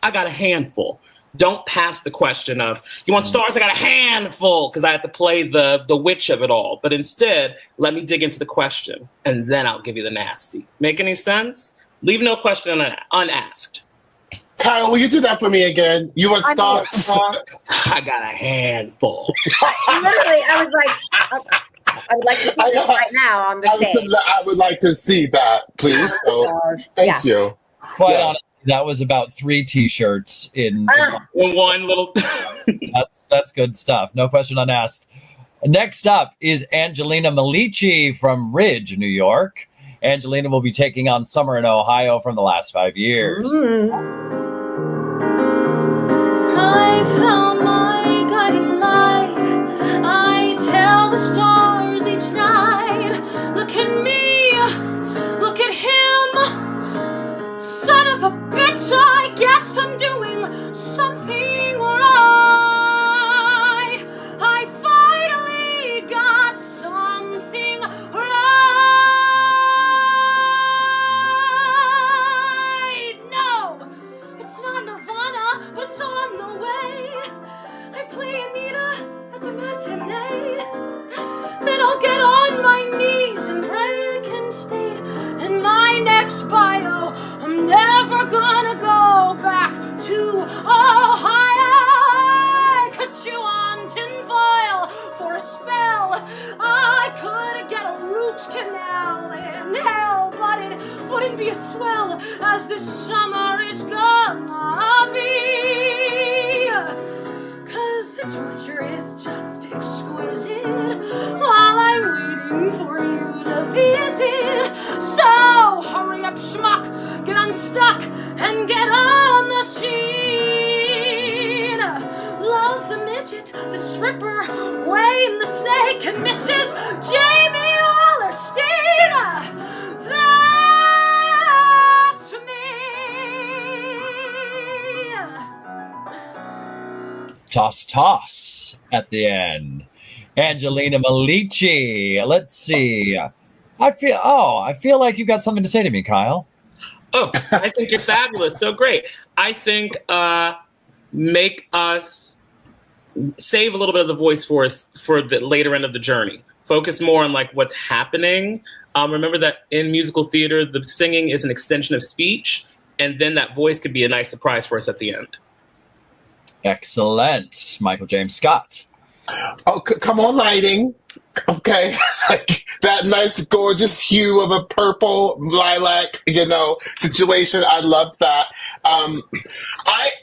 [SPEAKER 4] I got a handful. Don't pass the question of, you want stars? I got a handful, because I have to play the witch of it all. But instead, let me dig into the question, and then I'll give you the nasty. Make any sense? Leave no question unasked.
[SPEAKER 2] Kyle, will you do that for me again? You want stars?
[SPEAKER 4] I got a handful.
[SPEAKER 3] Literally, I was like, I would like to see this right now on the stage.
[SPEAKER 2] I would like to see that, please. So, thank you.
[SPEAKER 1] Quite honestly, that was about 3 T-shirts in
[SPEAKER 4] one little.
[SPEAKER 1] That's good stuff. No question unasked. Next up is Angelina Milici from Ridge, New York. Angelina will be taking on Summer in Ohio from the last 5 years.
[SPEAKER 6] I found my guiding light. I tell the stars each night, look at me, look at him. Son of a bitch, I guess I'm doing something right. I finally got something right. No, it's not Nirvana, but it's on the way. I play Anita at the matinee. Then I'll get on my knees and pray I can stay in my next bio. I'm never gonna go back to Ohio. I could chew on tinfoil for a spell. I could get a root canal in hell, but it wouldn't be as swell as this summer is gonna be. 'Cause the torture is just exquisite while I'm waiting for you to visit. So hurry up, schmuck, get unstuck and get on the scene. Love the midget, the stripper, Wayne the snake, and Mrs. Jamie Wallerstein. That's me.
[SPEAKER 1] Toss at the end. Angelina Milici. Let's see. I feel like you got something to say to me, Kyle.
[SPEAKER 4] Oh, I think you're fabulous. So great. I think make us save a little bit of the voice for us for the later end of the journey. Focus more on like what's happening. Remember that in musical theater, the singing is an extension of speech, and then that voice could be a nice surprise for us at the end.
[SPEAKER 1] Excellent. Michael James Scott.
[SPEAKER 2] Oh, come on, lighting. Okay, like that nice, gorgeous hue of a purple lilac, situation. I love that.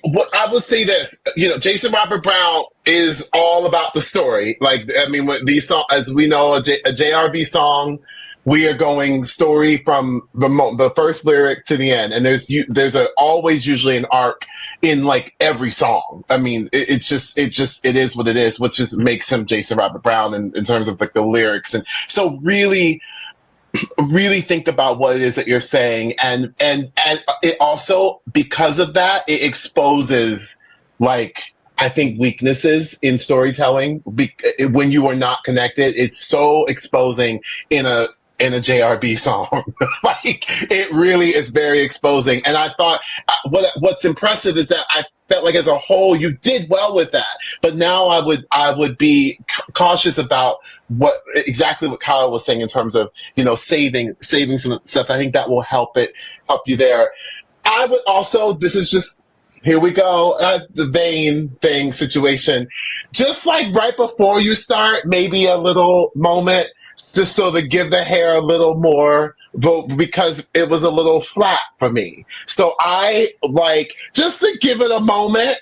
[SPEAKER 2] What I would say this, Jason Robert Brown is all about the story. Like, I mean, what these songs, as we know, a JRB song, we are going story from the first lyric to the end, and there's always usually an arc in like every song. I mean, it is what it is, which just makes him Jason Robert Brown in terms of like the lyrics. And so really think about what it is that you're saying, and it also, because of that, it exposes, like, I think, weaknesses in storytelling. When you are not connected, it's so exposing in a JRB song. Like, it really is very exposing. And I thought what's impressive is that I felt like as a whole you did well with that. But now I would be cautious about exactly what Kyle was saying in terms of, saving some stuff. I think that will help you there. I would also, this is just, here we go, the vein thing situation. Just like right before you start, maybe a little moment, just so to give the hair a little more, because it was a little flat for me. So I just to give it a moment,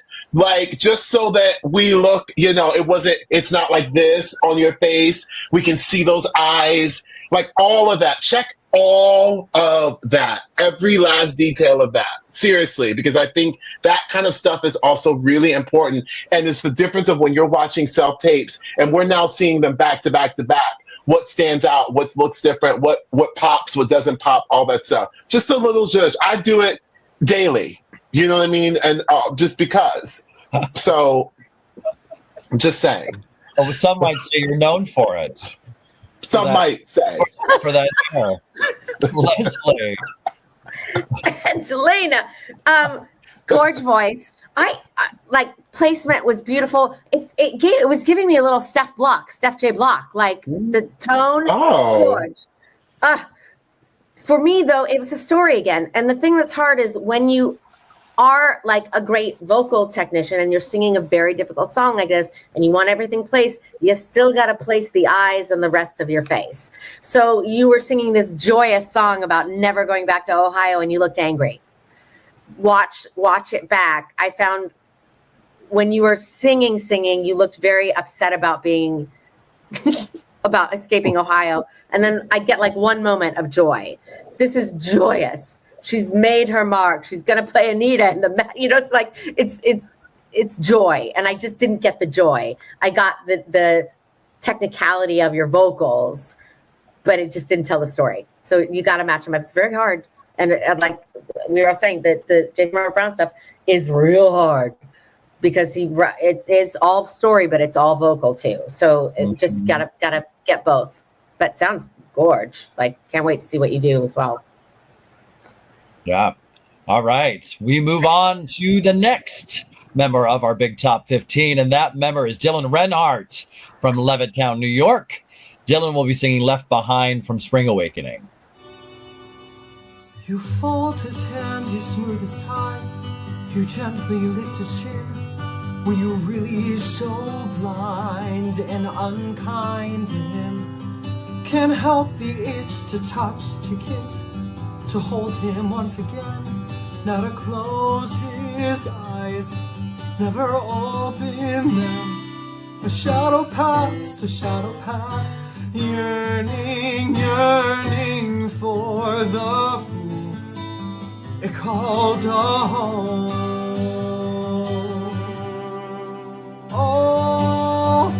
[SPEAKER 2] just so that we look, it's not like this on your face. We can see those eyes, like all of that. Check all of that, every last detail of that, seriously, because I think that kind of stuff is also really important. And it's the difference of when you're watching self-tapes and we're now seeing them back to back to back. What stands out, what looks different, what pops, what doesn't pop, all that stuff. Just a little judge. I do it daily, you know what I mean? And just because. So, I'm just saying.
[SPEAKER 1] Well, some might say you're known for it.
[SPEAKER 2] Some might say.
[SPEAKER 1] For that hair. Leslie.
[SPEAKER 3] Angelina, gorge voice. I like, placement was beautiful. It was giving me a little Steph J. Block, like the tone.
[SPEAKER 2] Oh.
[SPEAKER 3] For me, though, it was a story again. And the thing that's hard is when you are like a great vocal technician and you're singing a very difficult song like this and you want everything placed, you still got to place the eyes and the rest of your face. So you were singing this joyous song about never going back to Ohio and you looked angry. Watch it back. I found when you were singing, you looked very upset about being about escaping Ohio. And then I get like one moment of joy. This is joyous. She's made her mark. She's gonna play Anita in it's like it's joy. And I just didn't get the joy. I got the technicality of your vocals, but it just didn't tell the story. So you got to match them up. It's very hard. And like we were saying, that the Jason Robert Brown stuff is real hard because it is all story, but it's all vocal too. So it just gotta get both. But sounds gorge. Like, can't wait to see what you do as well.
[SPEAKER 1] Yeah. All right. We move on to the next member of our Big Top 15, and that member is Dylan Renart from Levittown, New York. Dylan will be singing Left Behind from Spring Awakening.
[SPEAKER 9] You fold his hand, you smooth his tie, you gently lift his chin. Were you really so blind and unkind to him? Can't help the itch to touch, to kiss, to hold him once again. Now to close his eyes, never open them. A shadow past, yearning, yearning for the fool it called a home. All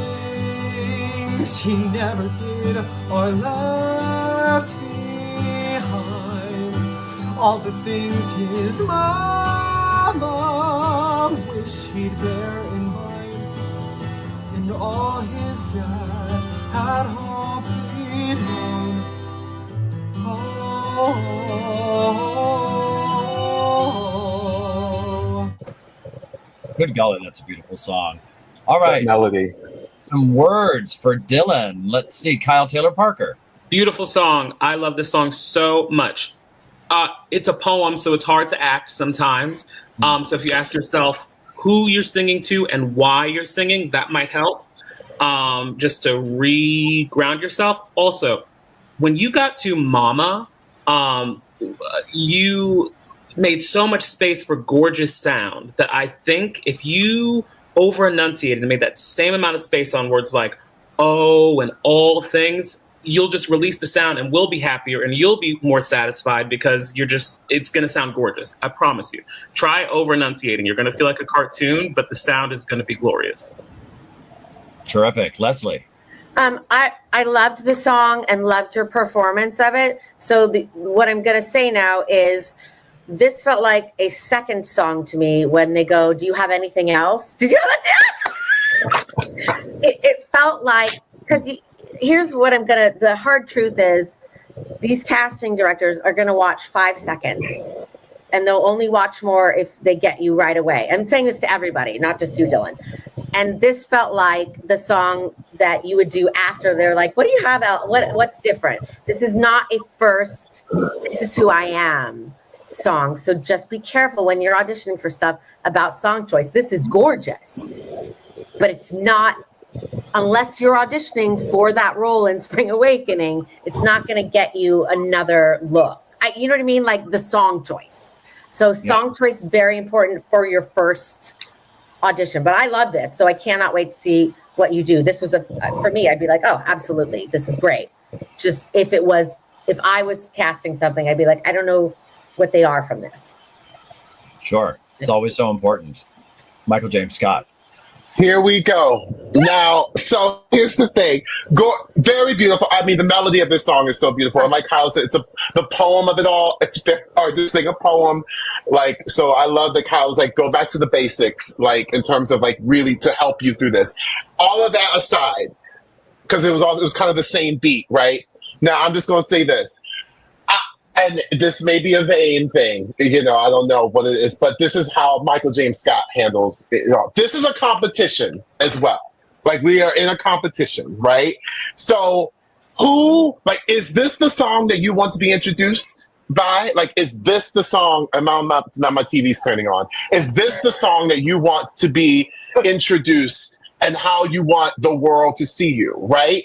[SPEAKER 9] things he never did or left behind, all the things his mama wished he'd bear in mind, and all his dad had hoped he'd known.
[SPEAKER 1] Good golly, that's a beautiful song. All right.
[SPEAKER 2] That melody.
[SPEAKER 1] Some words for Dylan. Let's see. Kyle Taylor Parker.
[SPEAKER 4] Beautiful song. I love this song so much. It's a poem, so it's hard to act sometimes. So if you ask yourself who you're singing to and why you're singing, that might help. just to re-ground yourself. Also, when you got to Mama, you made so much space for gorgeous sound that I think if you over-enunciated and made that same amount of space on words like oh and all things, you'll just release the sound and we'll be happier and you'll be more satisfied because it's going to sound gorgeous. I promise you. Try over-enunciating. You're going to feel like a cartoon, but the sound is going to be glorious.
[SPEAKER 1] Terrific. Leslie.
[SPEAKER 3] I loved the song and loved your performance of it. So what I'm going to say now is this felt like a second song to me when they go, do you have anything else? Did you have that? It felt like, because here's what the hard truth is, these casting directors are going to watch 5 seconds and they'll only watch more if they get you right away. I'm saying this to everybody, not just you, Dylan. And this felt like the song that you would do after. They're like, what do you have out? What's different? This is not a first, this is who I am song. So just be careful when you're auditioning for stuff about song choice. This is gorgeous, but it's not, unless you're auditioning for that role in Spring Awakening, it's not going to get you another look. You know what I mean? Like the song choice. So song choice, very important for your first audition. But I love this. So I cannot wait to see what you do. This was for me, I'd be like, oh, absolutely. This is great. Just if I was casting something, I'd be like, I don't know what they are from this.
[SPEAKER 1] Sure. It's always so important. Michael James Scott.
[SPEAKER 2] Here we go. Now, so here's the thing. Very beautiful. I mean, the melody of this song is so beautiful. And like Kyle said, the poem of it all. It's very hard to sing a poem. Like, so I love that Kyle's like, go back to the basics, like in terms of like really to help you through this. All of that aside, because it was kind of the same beat, right? Now, I'm just going to say this. And this may be a vain thing, I don't know what it is, but this is how Michael James Scott handles it. This is a competition as well. Like, we are in a competition, right? So is this the song that you want to be introduced by? Like, is this the song? Now my TV's turning on. Is this the song that you want to be introduced and how you want the world to see you, right?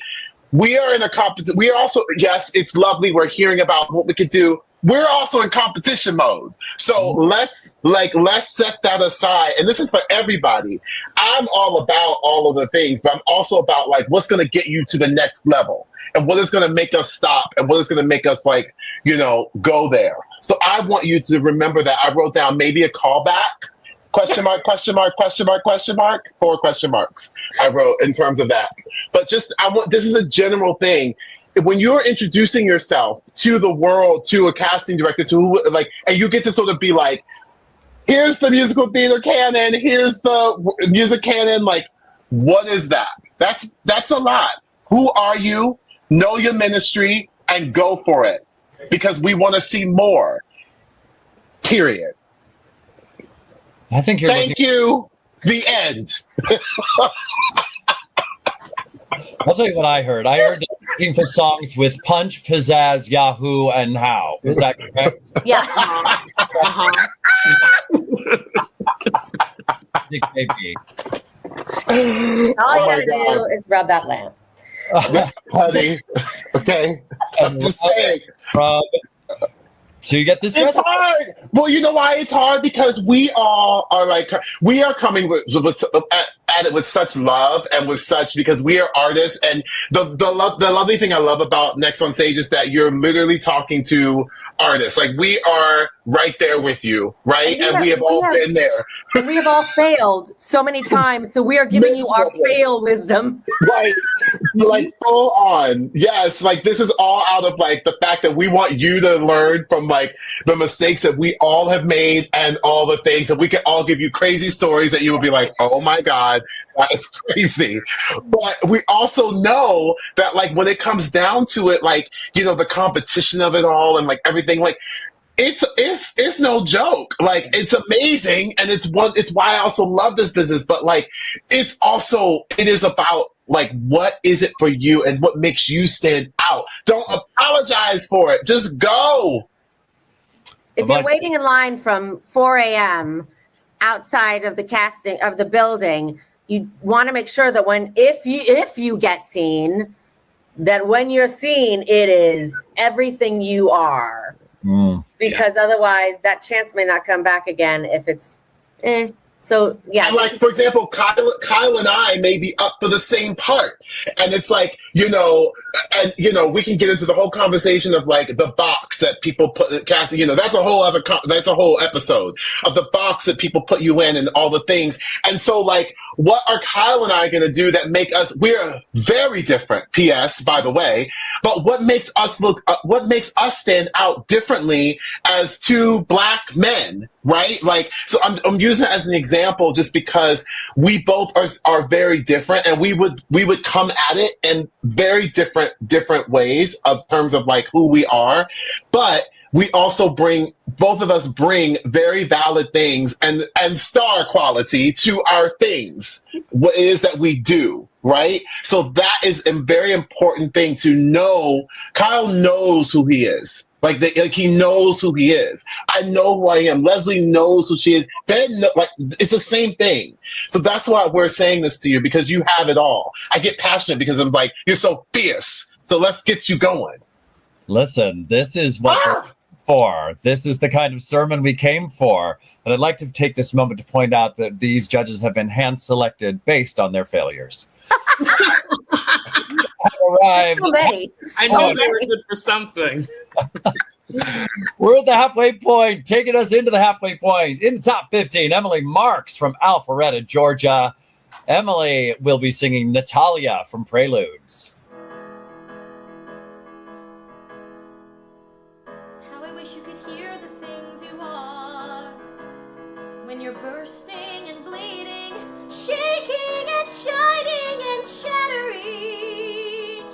[SPEAKER 2] We are in a competition. We are also, yes, it's lovely. We're hearing about what we could do. We're also in competition mode. So let's set that aside. And this is for everybody. I'm all about all of the things, but I'm also about like what's going to get you to the next level and what is going to make us stop and what is going to make us go there. So I want you to remember that. I wrote down maybe a callback. Question mark, question mark, question mark, question mark, 4 question marks. I wrote in terms of that. But this is a general thing. When you're introducing yourself to the world, to a casting director, and you get to sort of be like, here's the musical theater canon, here's the music canon, like, what is that? That's a lot. Who are you? Know your ministry and go for it. Because we want to see more. Period.
[SPEAKER 1] I think
[SPEAKER 2] Thank you. The end.
[SPEAKER 1] I'll tell you what I heard. I heard they're looking for songs with punch, pizzazz, Yahoo, and how. Is that correct?
[SPEAKER 3] Yeah.
[SPEAKER 1] Maybe.
[SPEAKER 3] All you gotta do is rub that lamp.
[SPEAKER 2] Honey. Okay. I'm just saying.
[SPEAKER 1] So you get this.
[SPEAKER 2] It's hard. Well, you know why it's hard? Because we all are coming at it with such love and with such, because we are artists. And the lovely thing I love about Next on Stage is that you're literally talking to artists. Like, we are right there with you, right? And we have all been there.
[SPEAKER 3] We have all failed so many times. So we are giving you our fail wisdom.
[SPEAKER 2] Like full on. Yes. Like, this is all out of like the fact that we want you to learn from like the mistakes that we all have made and all the things that we can all give you crazy stories that you will be like, oh my God, that is crazy. But we also know that like when it comes down to it, like, the competition of it all and like everything, like, it's no joke. Like, it's amazing, and it's why I also love this business. But like, it is about like, what is it for you and what makes you stand out? Don't apologize for it. Just go.
[SPEAKER 3] If you're waiting in line from 4 a.m. outside of the casting of the building, you want to make sure that if you get seen, that when you're seen, it is everything you are. Because otherwise that chance may not come back again if it's So yeah,
[SPEAKER 2] and like for example, Kyle and I may be up for the same part, and it's like we can get into the whole conversation of like the box that people put Cassie. That's a whole episode of the box that people put you in and all the things. And so like, what are Kyle and I going to do that make us? We're very different. P.S. By the way, but what makes us stand out differently as two Black men? Right? Like, so I'm using it as an example just because we both are very different, and we would come at it in very different ways in terms of like who we are. But we also both of us bring very valid things and star quality to our things. What it is that we do. Right? So that is a very important thing to know. Kyle knows who he is. Like he knows who he is. I know who I am. Leslie knows who she is. Ben, it's the same thing. So that's why we're saying this to you, because you have it all. I get passionate because I'm like, you're so fierce. So let's get you going.
[SPEAKER 1] Listen, this is what we're for. This is the kind of sermon we came for. And I'd like to take this moment to point out that these judges have been hand-selected based on their failures. Arrived.
[SPEAKER 4] I know they were good for something.
[SPEAKER 1] We're at the halfway point, taking us into the halfway point. In the top 15, Emily Marks from Alpharetta, Georgia. Emily will be singing Natalia from Preludes.
[SPEAKER 8] How I wish you could hear the things you are when you're bursting and bleeding, shaking and shining and shattering.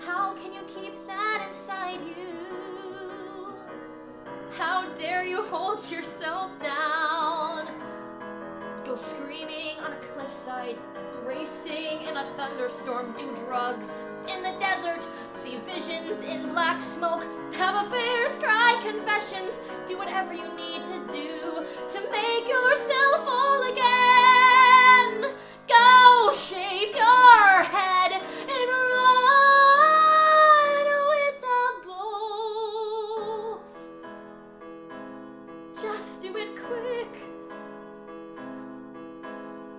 [SPEAKER 8] How can you keep that inside you? How dare you hold yourself down? Go screaming on a cliffside, racing in a thunderstorm, do drugs in the desert, see visions in black smoke, have affairs, cry confessions, do whatever you need to do to make yourself whole again. Go shave your head and run with the bulls. Just do it quick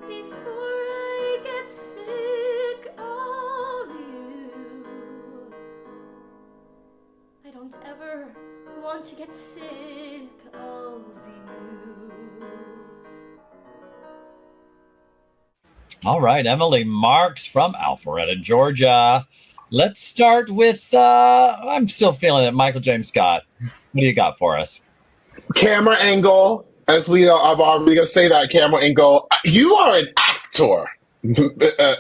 [SPEAKER 8] before I get sick of you. I don't ever want to get sick of you.
[SPEAKER 1] All right, Emily Marks from Alpharetta, Georgia. Let's start with, I'm still feeling it, Michael James Scott. What do you got for us?
[SPEAKER 2] Camera angle, as I'm already going to say that, camera angle. You are an actor,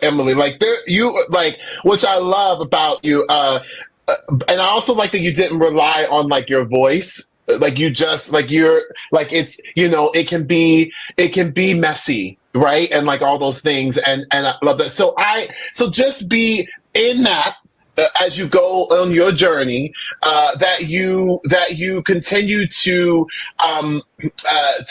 [SPEAKER 2] Emily. Which I love about you. And I also like that you didn't rely on like your voice. Like you just like you're like it's it can be messy, right? And like all those things, and I love that. So just be in that as you go on your journey, that you continue to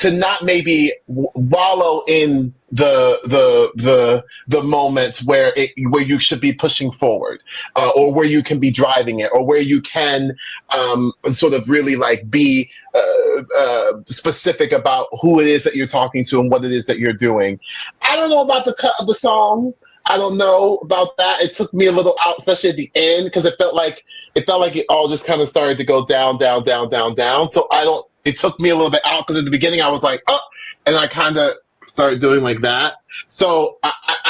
[SPEAKER 2] not maybe wallow in the moments where you should be pushing forward, or where you can be driving it, or where you can sort of really like be specific about who it is that you're talking to and what it is that you're doing. I don't know about the cut of the song. I don't know about that. It took me a little out, especially at the end, because it felt like it all just kind of started to go down. So it took me a little bit out, because at the beginning I was like, oh, and I kind of started doing like that. So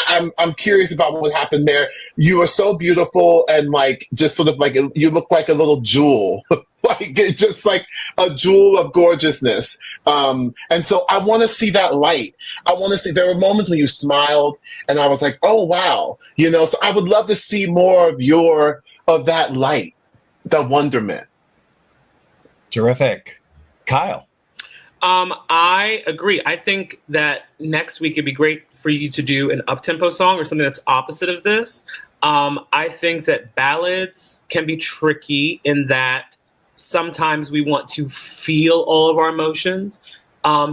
[SPEAKER 2] I'm curious about what happened there. You are so beautiful, and like just sort of like you look like a little jewel, like just like a jewel of gorgeousness. And so I want to see that light. I want to see. There were moments when you smiled, and I was like, oh wow, So I would love to see more of that light, the wonderment.
[SPEAKER 1] Terrific, Kyle.
[SPEAKER 4] I agree. I think that next week it'd be great for you to do an up-tempo song or something that's opposite of this. I think that ballads can be tricky in that sometimes we want to feel all of our emotions.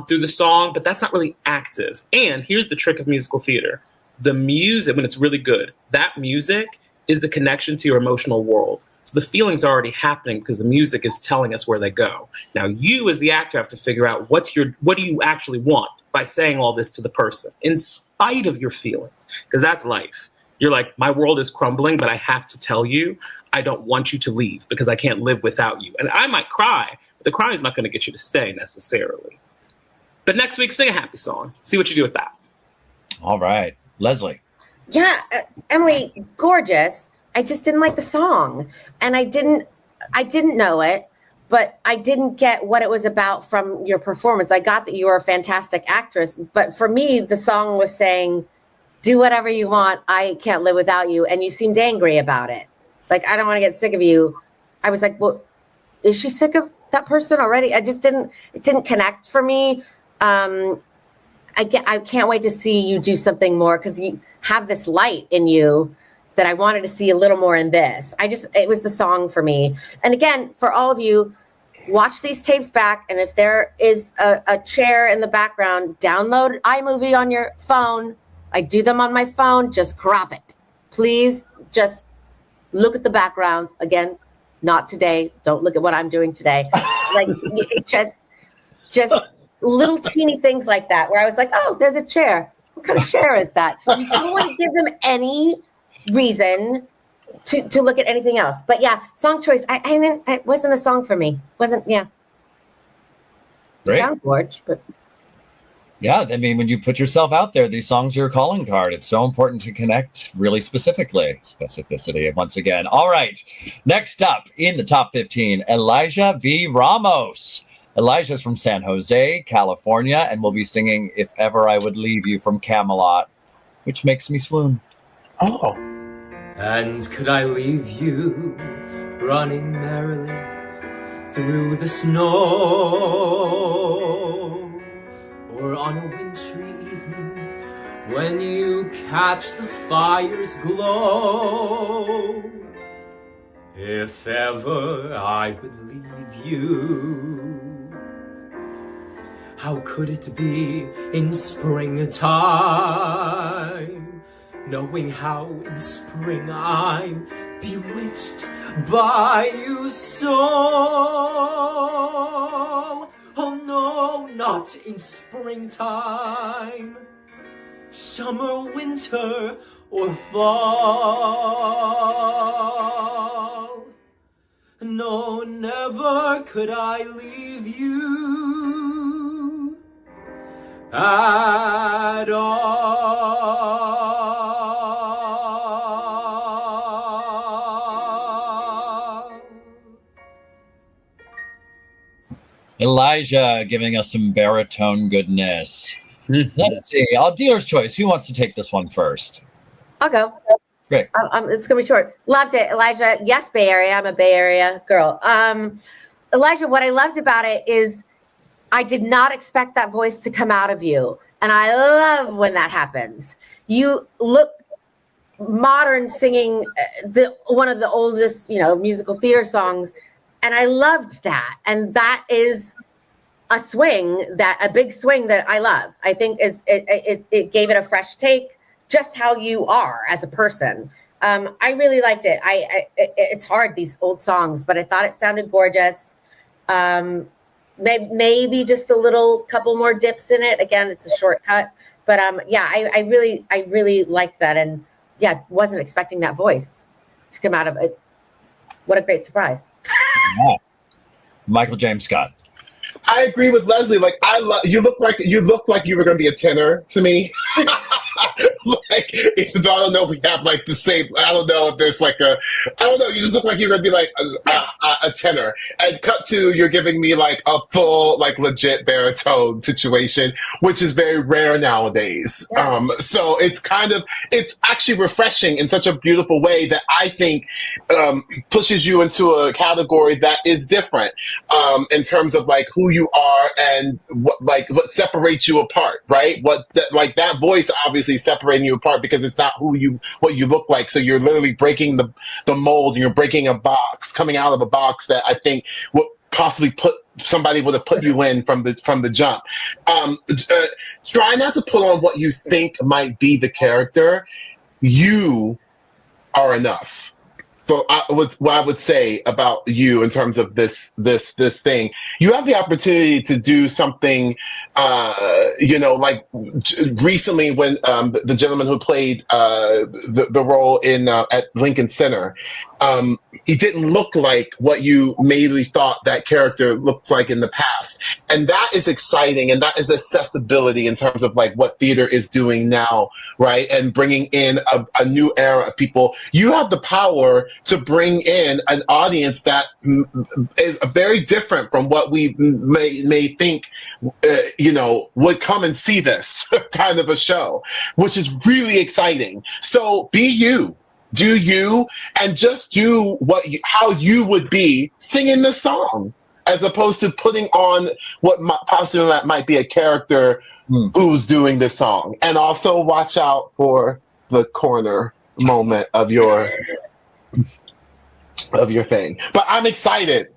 [SPEAKER 4] through the song, but that's not really active. And here's the trick of musical theater. The music, when it's really good, that music is the connection to your emotional world. So the feelings are already happening because the music is telling us where they go. Now you as the actor have to figure out what do you actually want by saying all this to the person in spite of your feelings, because that's life. You're like, my world is crumbling, but I have to tell you, I don't want you to leave because I can't live without you. And I might cry, but the crying is not going to get you to stay necessarily. But next week, sing a happy song. See what you do with that.
[SPEAKER 1] All right. Leslie.
[SPEAKER 3] Yeah, Emily, gorgeous. I just didn't like the song, and I didn't know it, but I didn't get what it was about from your performance. I got that you were a fantastic actress, but for me, the song was saying, do whatever you want. I can't live without you. And you seemed angry about it. Like, I don't want to get sick of you. I was like, well, is she sick of that person already? It didn't connect for me. I can't wait to see you do something more, because you have this light in you that I wanted to see a little more in this. It was the song for me. And again, for all of you, watch these tapes back. And if there is a chair in the background, download iMovie on your phone. I do them on my phone. Just crop it. Please just look at the backgrounds. Again, not today. Don't look at what I'm doing today. Like, just little teeny things like that, where I was like, oh, there's a chair. What kind of chair is that? You don't want to give them any reason to look at anything else. But yeah, song choice. It wasn't a song for me. Yeah.
[SPEAKER 1] Great.
[SPEAKER 3] Sound gorge, but
[SPEAKER 1] yeah, I mean, when you put yourself out there, these songs are your calling card. It's so important to connect really specifically. Specificity, once again. All right. Next up in the top 15, Elijah V. Ramos. Elijah's from San Jose, California, and will be singing If Ever I Would Leave You from Camelot, which makes me swoon.
[SPEAKER 2] Oh.
[SPEAKER 9] And could I leave you running merrily through the snow, or on a wintry evening when you catch the fire's glow? If ever I would leave you, how could it be in springtime, knowing how in spring I'm bewitched by you so? Oh no, not in springtime, summer, winter, or fall. No, never could I leave you at all.
[SPEAKER 1] Elijah giving us some baritone goodness. Let's see. Dealer's choice. Who wants to take this one first?
[SPEAKER 3] I'll go.
[SPEAKER 1] Great.
[SPEAKER 3] It's going to be short. Loved it, Elijah. Yes, Bay Area. I'm a Bay Area girl. Elijah, what I loved about it is I did not expect that voice to come out of you. And I love when that happens. You look modern singing one of the oldest, musical theater songs. And I loved that. And that is a big swing that I love. I think it gave it a fresh take, just how you are as a person. I really liked it. It's hard, these old songs, but I thought it sounded gorgeous. Maybe just a couple more dips in it. Again, it's a shortcut, but I really liked that. And yeah, wasn't expecting that voice to come out of it. What a great surprise.
[SPEAKER 1] Yeah. Michael James Scott.
[SPEAKER 2] I agree with Leslie. Like, you look like you were going to be a tenor to me. Like, even though I don't know if we have like the same, I don't know if there's like I don't know, you just look like you're going to be like a tenor. And cut to, you're giving me like a full, like legit baritone situation, which is very rare nowadays. Yeah. So it's actually refreshing in such a beautiful way that I think pushes you into a category that is different in terms of like who you are and what separates you apart, right? That voice obviously separating you apart because it's not what you look like. So you're literally breaking the mold, and you're breaking a box, coming out of a box that I think possibly somebody would have put you in from the jump. Try not to put on what you think might be the character. You are enough. So what I would say about you in terms of this thing, you have the opportunity to do something, like recently when the gentleman who played the role in at Lincoln Center, he didn't look like what you maybe thought that character looked like in the past. And that is exciting, and that is accessibility in terms of like what theater is doing now, right? And bringing in a new era of people. You have the power to bring in an audience that is very different from what we may think, would come and see this kind of a show, which is really exciting. So be you. Do you, and just do how you would be singing the song, as opposed to putting on what possibly might be a character who's doing the song. And also watch out for the corner moment of your thing. But I'm excited.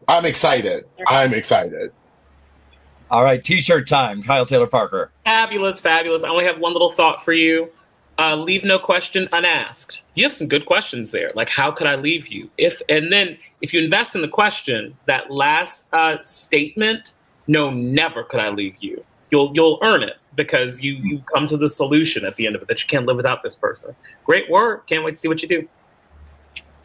[SPEAKER 1] All right, T-shirt time. Kyle Taylor Parker.
[SPEAKER 4] Fabulous. I only have one little thought for you. Leave no question unasked. You have some good questions there. Like, how could I leave you? If you invest in the question, that last statement, no, never could I leave you. You'll earn it, because you come to the solution at the end of it, that you can't live without this person. Great work. Can't wait to see what you do.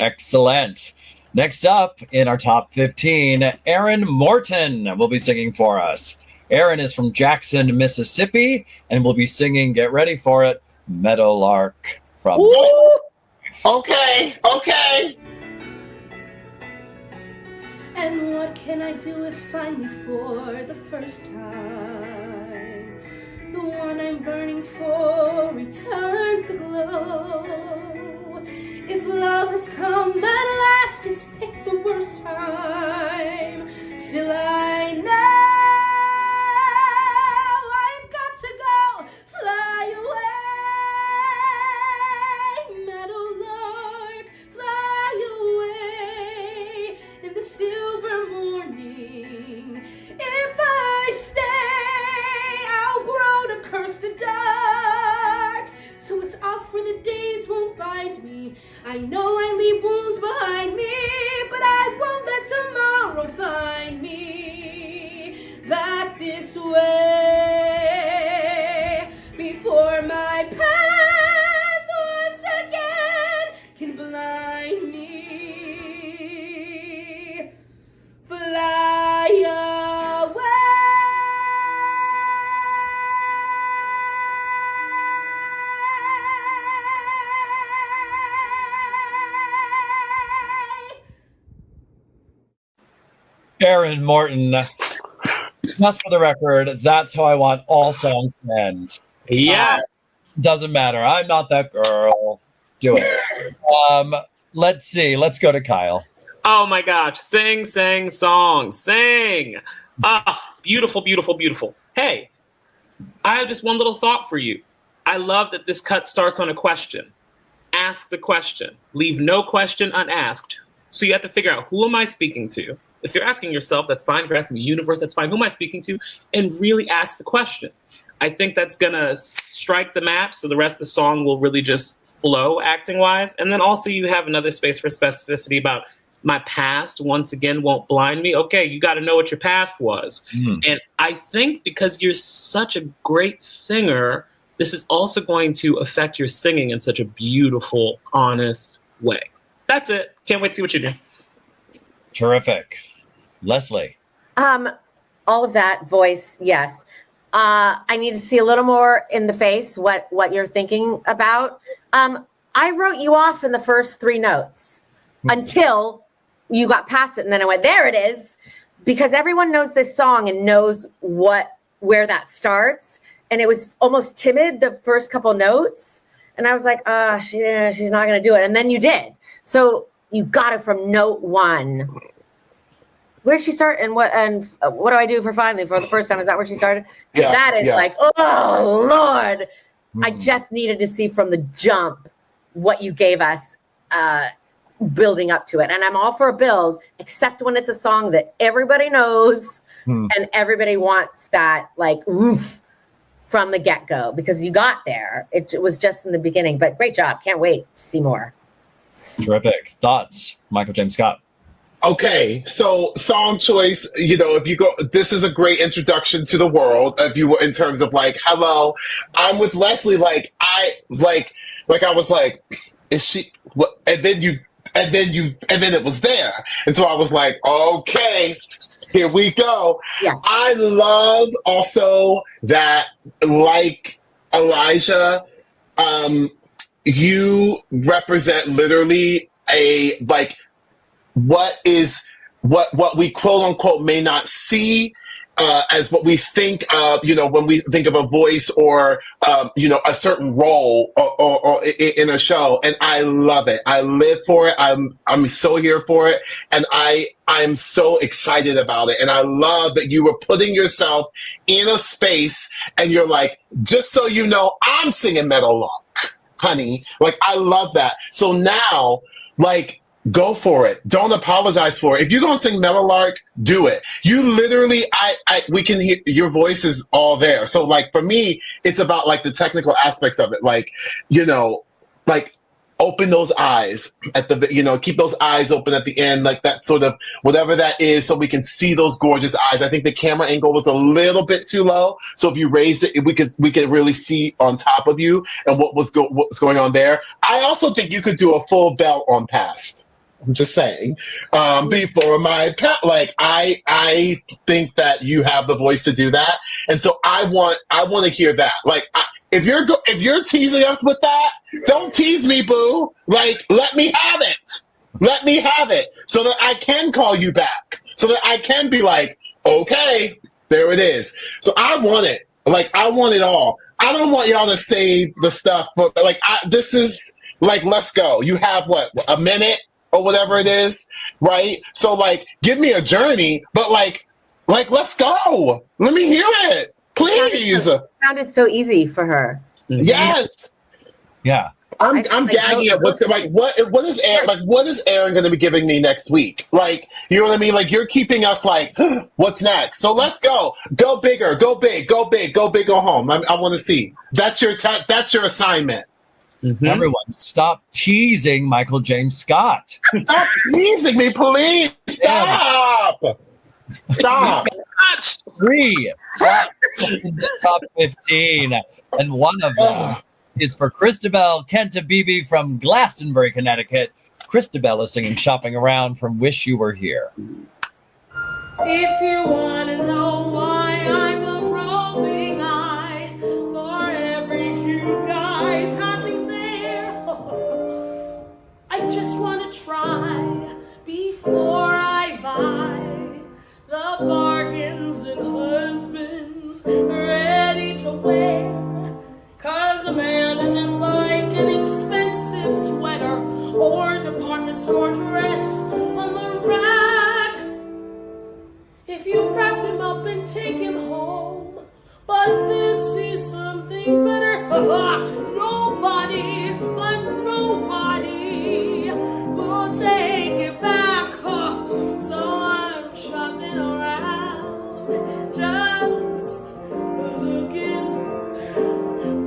[SPEAKER 1] Excellent. Next up in our top 15, Aaron Morton will be singing for us. Aaron is from Jackson, Mississippi, and will be singing, get ready for it, Meadowlark from...
[SPEAKER 2] Ooh, okay.
[SPEAKER 6] And what can I do if finally for the first time the one I'm burning for returns the glow? If love has come at last, it's picked the worst time. Still I know I've got to go fly away, Meadowlark, fly away in the silver morning. If I stay, I'll grow to curse the dark. So it's off where the days won't bite me. I know I leave wounds behind me, but I won't let tomorrow find me back this way before my past once again can blind me. Fly away.
[SPEAKER 1] Aaron Morton. Just for the record, that's how I want all songs to end.
[SPEAKER 4] Yes.
[SPEAKER 1] Doesn't matter. I'm not that girl. Do it. Let's see. Let's go to Kyle.
[SPEAKER 4] Oh my gosh. Sing, song, sing. Beautiful. Hey, I have just one little thought for you. I love that this cut starts on a question. Ask the question. Leave no question unasked. So you have to figure out, who am I speaking to? If you're asking yourself, that's fine. If you're asking the universe, that's fine. Who am I speaking to? And really ask the question. I think that's going to strike the match, so the rest of the song will really just flow acting-wise. And then also you have another space for specificity about my past, once again, won't blind me. Okay, you got to know what your past was. And I think because you're such a great singer, this is also going to affect your singing in such a beautiful, honest way. That's it. Can't wait to see what you do.
[SPEAKER 1] Terrific. Leslie.
[SPEAKER 3] All of that, voice, yes. I need to see a little more in the face what you're thinking about. I wrote you off in the first 3 notes until you got past it, and then I went, there it is, because everyone knows this song and knows where that starts, and it was almost timid the first couple notes, and I was like, she's not going to do it, and then you did. So you got it from note 1. Where did she start, and what do I do for finally for the first time? Is that where she started?
[SPEAKER 2] Yeah,
[SPEAKER 3] that is like, oh Lord. I just needed to see from the jump what you gave us. building up to it. And I'm all for a build, except when it's a song that everybody knows and everybody wants that like oof from the get-go, because you got there. It was just in the beginning, but great job. Can't wait to see more.
[SPEAKER 1] Terrific. Thoughts, Michael James Scott?
[SPEAKER 2] Okay, so song choice, if you go, this is a great introduction to the world, if you in terms of like, hello, I'm with Leslie, I was like, is she, what? And then it was there. And so I was like, okay, here we go.
[SPEAKER 3] Yeah.
[SPEAKER 2] I love also that, like Elijah, you represent literally what we quote unquote may not see as what we think of, when we think of a voice or a certain role or in a show. And I love it. I live for it. I'm so here for it. And I'm so excited about it. And I love that you were putting yourself in a space and you're like, just so you know, I'm singing Meadowlark, honey. Like, I love that. So now, go for it. Don't apologize for it. If you're going to sing Meadowlark, do it. You literally, we can hear your voice is all there. So for me, it's about the technical aspects of it. Open those eyes at the, keep those eyes open at the end, that sort of whatever that is, so we can see those gorgeous eyes. I think the camera angle was a little bit too low. So if you raised it, we could really see on top of you and what's going on there. I also think you could do a full belt on Past. I'm just saying, before my pet, I think that you have the voice to do that. And so I want to hear that. If you're teasing us with that, don't tease me, boo. Let me have it. Let me have it so that I can call you back, so that I can be like, okay, there it is. So I want it. I want it all. I don't want y'all to save the stuff for, this is let's go. You have a minute? Or whatever it is, right? So give me a journey, but let's go. Let me hear it, please.
[SPEAKER 3] It sounded so easy for her.
[SPEAKER 2] Yes.
[SPEAKER 1] Yeah.
[SPEAKER 2] I'm gagging at what is Aaron what is Aaron going to be giving me next week? You know what I mean? You're keeping us what's next? So let's go. Go bigger. Go big. Go big. Go big. Go home. I want to see. That's your assignment.
[SPEAKER 1] Mm-hmm. Everyone, stop teasing Michael James Scott.
[SPEAKER 2] Stop teasing me, please. Stop. Stop.
[SPEAKER 1] 3 slots in the top 15, and one of them is for Christella Kentabie from Glastonbury, Connecticut. Christella is singing "Shopping Around" from "Wish You Were Here."
[SPEAKER 10] If you want to know why I'm a roving eye for every cute guy passing there, I just want to try before I buy the bargains and husbands ready to wear. 'Cause a man isn't like an expensive sweater or department store dress on the rack. If you wrap him up and take him home, but then see something better, nobody will take it back. So I'm shopping around, just looking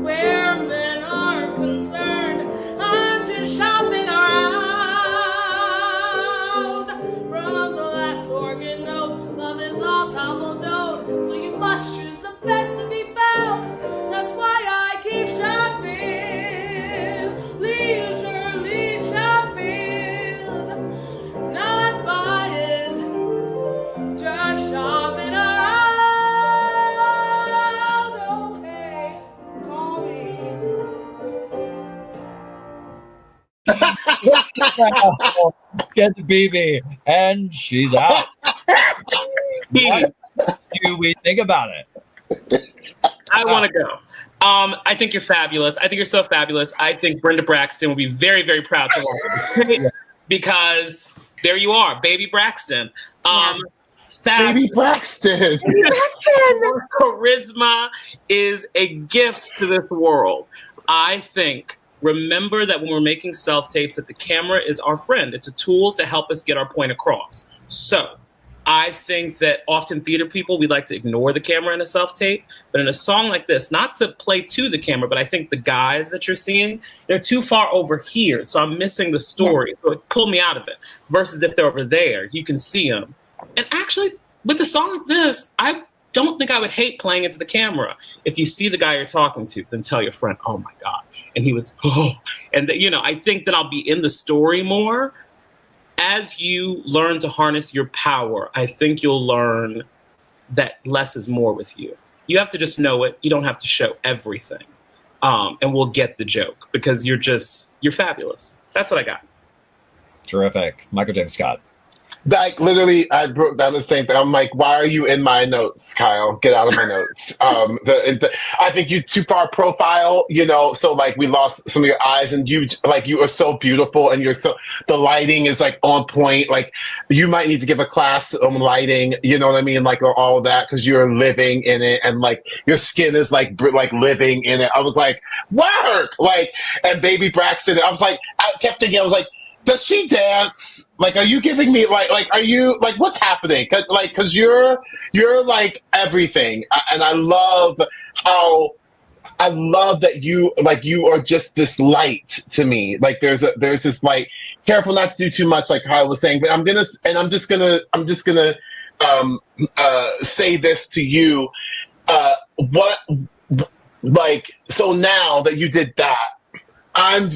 [SPEAKER 10] where men are concerned. I'm just shopping around. From the last organ note, love is all toppled-doed, so you must choose the best to be found. That's why I keep shopping, leisurely shopping, not buying, just shopping around. Oh hey, call me.
[SPEAKER 1] Kentabie, and she's out. What do we think about it?
[SPEAKER 4] I want to go. I think you're fabulous. I think you're so fabulous. I think Brenda Braxton will be very, very proud to watch it because there you are, baby Braxton.
[SPEAKER 2] Baby Braxton.
[SPEAKER 4] Charisma is a gift to this world. I think remember that when we're making self-tapes, that the camera is our friend. It's a tool to help us get our point across. So I think that often theater people, we like to ignore the camera in a self-tape, but in a song like this, not to play to the camera, but I think the guys that you're seeing, they're too far over here, so I'm missing the story. So it pulled me out of it. Versus if they're over there, you can see them. And actually, with a song like this, I don't think I would hate playing into the camera. If you see the guy you're talking to, then tell your friend, oh my God. And he was, oh. And, I think that I'll be in the story more. As you learn to harness your power, I think you'll learn that less is more with you. You have to just know it. You don't have to show everything. And we'll get the joke because you're fabulous. That's what I got.
[SPEAKER 1] Terrific. Michael James Scott.
[SPEAKER 2] Like, literally, I broke down the same thing. I'm like, why are you in my notes, Kyle? Get out of my notes. I think you too far profile, so like we lost some of your eyes, and you are so beautiful, and the lighting is like on point. Like, you might need to give a class on lighting, you know what I mean? Like all of that, because you're living in it, and like your skin is like living in it. I was like, work! Like, and Baby Braxton, I kept thinking, I was like, does she dance? Like, are you giving me like are you like, what's happening? Cause you're like everything. And I love that you are just this light to me. Like there's this light. Careful not to do too much, like Kyle was saying, but I'm just gonna say this to you. So now that you did that, I'm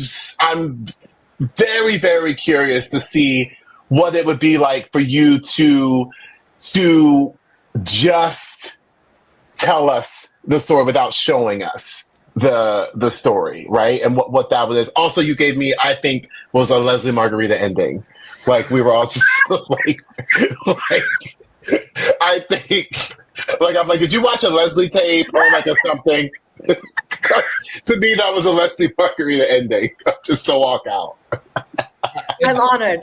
[SPEAKER 2] very, very curious to see what it would be like for you to just tell us the story without showing us the story, right? And what that was. Also, you gave me, I think, was a Leslie Margarita ending. Like, we were all just like I think, I'm like, did you watch a Leslie tape or like something? To me, that was a Leslie Margarita ending. Just to walk out.
[SPEAKER 3] I'm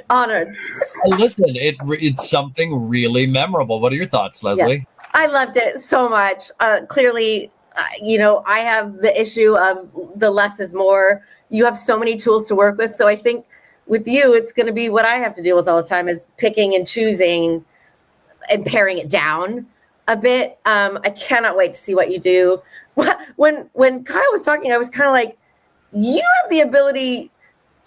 [SPEAKER 3] honored.
[SPEAKER 1] Listen, it's something really memorable. What are your thoughts, Leslie?
[SPEAKER 3] Yeah, I loved it so much. Clearly, I have the issue of the less is more. You have so many tools to work with. So I think with you, it's going to be what I have to deal with all the time is picking and choosing and paring it down a bit. I cannot wait to see what you do. When Kyle was talking, I was kind of like, you have the ability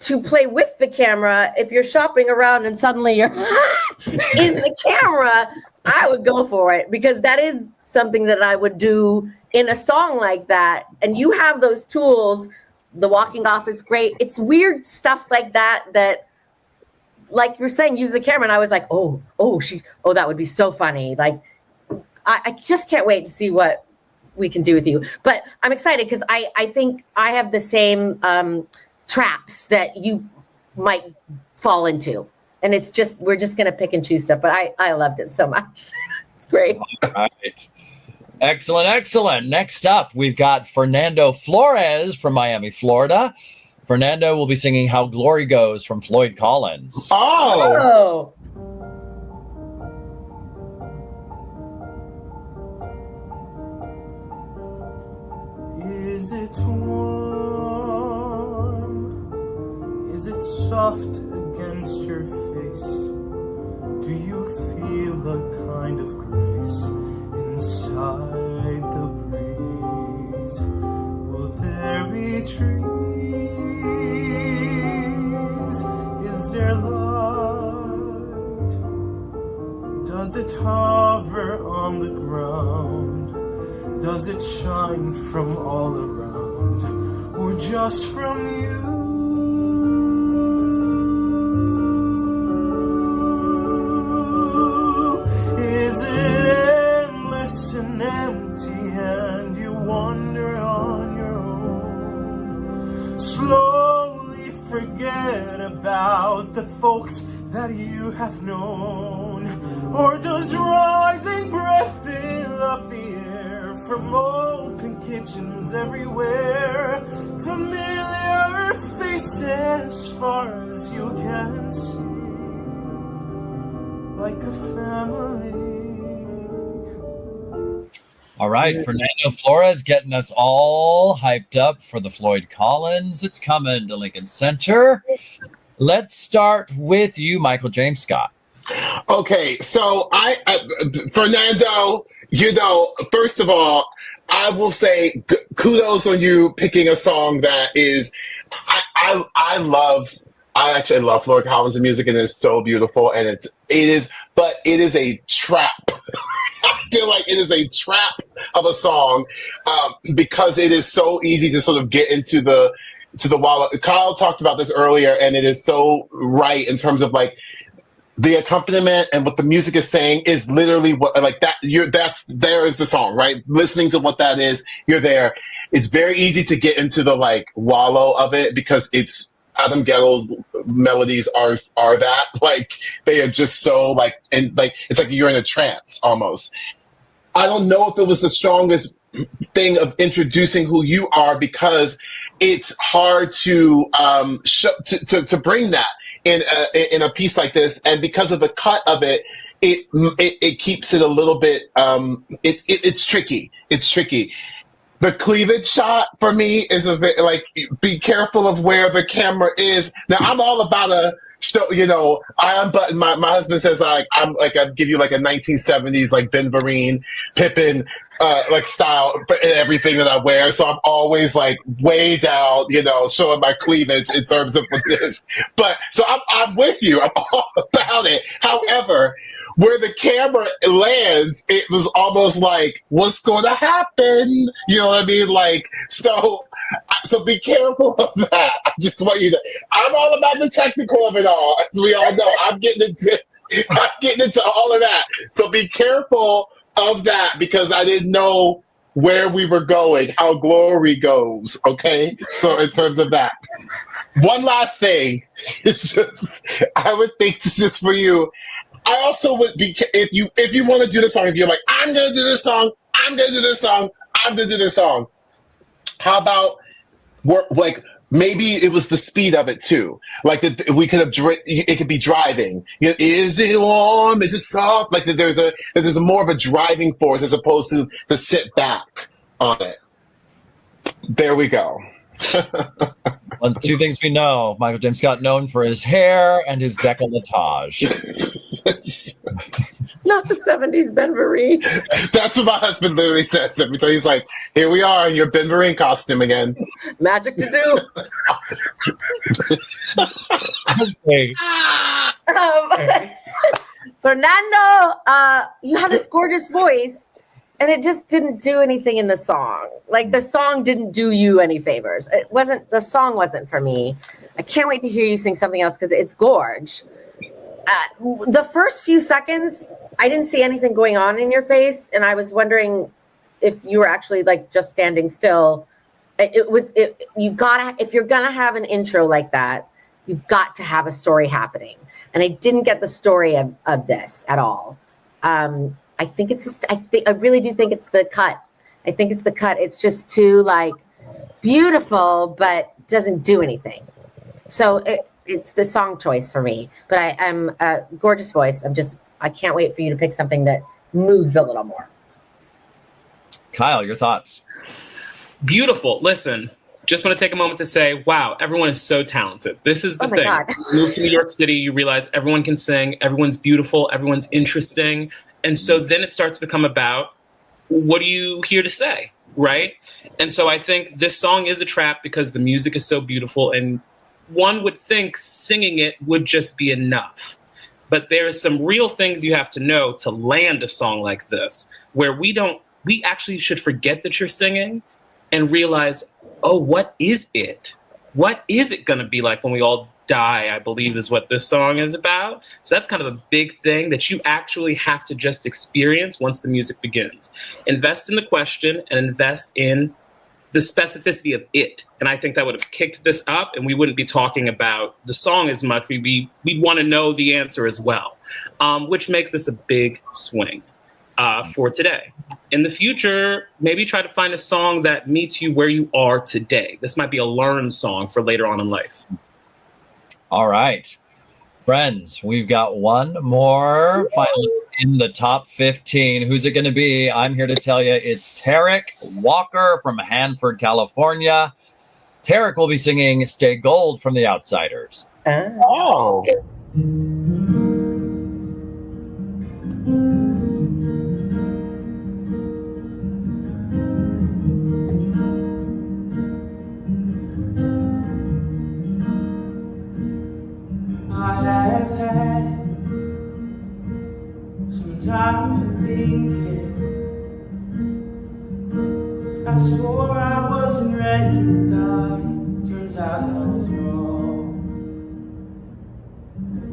[SPEAKER 3] to play with the camera. If you're shopping around and suddenly you're in the camera, I would go for it because that is something that I would do in a song like that. And you have those tools. The walking off is great. It's weird stuff like that, like you're saying, use the camera. And I was like, that would be so funny. Like, I just can't wait to see what we can do with you. But I'm excited because I think I have the same traps that you might fall into. And we're just going to pick and choose stuff. But I loved it so much. It's great.
[SPEAKER 1] All right. Excellent. Next up, we've got Fernando Flores from Miami, Florida. Fernando will be singing How Glory Goes from Floyd Collins.
[SPEAKER 2] Oh!
[SPEAKER 7] Is it warm? Is it soft against your face? Do you feel the kind of grace inside the breeze? Will there be trees? Is there light? Does it hover on the ground? Does it shine from all around, or just from you? Is it endless and empty and you wander on your own? Slowly forget about the folks that you have known, or does rising breath fill up the air from open kitchens everywhere? Familiar faces far as you can see, like a family.
[SPEAKER 1] All right, Fernando Flores getting us all hyped up for the Floyd Collins. It's coming to Lincoln Center. Let's start with you, Michael James Scott.
[SPEAKER 2] Okay, so Fernando, first of all, I will say kudos on you picking a song that is, I actually love Floyd Collins' music, and it's so beautiful, and it is a trap. I feel like it is a trap of a song because it is so easy to sort of get into the wallow. Kyle talked about this earlier, and it is so right in terms of like the accompaniment and what the music is saying is literally what like that. There is the song, right? Listening to what that is, you're there. It's very easy to get into the like wallow of it because it's Adam Guettel's melodies are that like they are just so like and like it's like you're in a trance almost. I don't know if it was the strongest thing of introducing who you are because it's hard to to bring that in a piece like this, and because of the cut of it, it keeps it a little bit. It's tricky. It's tricky. The cleavage shot for me is be careful of where the camera is. Now I'm all about a show, but my husband says I give you like a 1970s like Ben Vereen, Pippin like style in everything that I wear. So I'm always like way down, showing my cleavage in terms of what it is. But so I'm with you. I'm all about it. However, where the camera lands, it was almost like, what's going to happen? You know what I mean? Like, so be careful of that. I just want you to, I'm all about the technical of it all. As we all know, I'm getting into all of that. So be careful of that because I didn't know where we were going, how glory goes. Okay. So in terms of that, one last thing, it's just, I would think this is for you. I also would be, if you want to do the song, if you're like, I'm going to do this song, I'm going to do this song, I'm going to do this song. How about, like, maybe it was the speed of it too. Like we could have, it could be driving. Is it warm? Is it soft? Like there's a more of a driving force as opposed to sit back on it. There we go.
[SPEAKER 1] Well, two things we know. Michael James Scott known for his hair and his décolletage.
[SPEAKER 3] Not the 70s Ben Vereen.
[SPEAKER 2] That's what my husband literally says every time. He's like, here we are in your Ben Vereen costume again.
[SPEAKER 3] Magic to do. Fernando, you have this gorgeous voice, and it just didn't do anything in the song. Like the song didn't do you any favors. The song wasn't for me. I can't wait to hear you sing something else because it's gorge. The first few seconds, I didn't see anything going on in your face, and I was wondering if you were actually like just standing still. If you're gonna have an intro like that, you've got to have a story happening. And I didn't get the story of this at all. I think I really do think it's the cut. I think it's the cut. It's just too like beautiful, but doesn't do anything. So it's the song choice for me. But I'm a gorgeous voice. I can't wait for you to pick something that moves a little more.
[SPEAKER 1] Kyle, your thoughts?
[SPEAKER 4] Beautiful. Listen, just want to take a moment to say, wow, everyone is so talented. This is the thing.
[SPEAKER 3] God.
[SPEAKER 4] You move to New York City, you realize everyone can sing, everyone's beautiful, everyone's interesting. And so then it starts to become about, what are you here to say, right? And so I think this song is a trap because the music is so beautiful, and one would think singing it would just be enough. But there are some real things you have to know to land a song like this, where we actually should forget that you're singing and realize, oh, what is it? What is it going to be like when we all die, I believe is what this song is about. So that's kind of a big thing that you actually have to just experience once the music begins. Invest in the question and invest in the specificity of it. And I think that would have kicked this up, and we wouldn't be talking about the song as much. We'd want to know the answer as well, which makes this a big swing for today. In the future, maybe try to find a song that meets you where you are today. This might be a learned song for later on in life.
[SPEAKER 1] All right. Friends, we've got one more finalist in the top 15. Who's it going to be? I'm here to tell you it's Terk Walker from Hanford, California. Terk will be singing Stay Gold from The Outsiders.
[SPEAKER 2] Oh.
[SPEAKER 7] I have had some time for thinking. I swore I wasn't ready to die. Turns out I was wrong.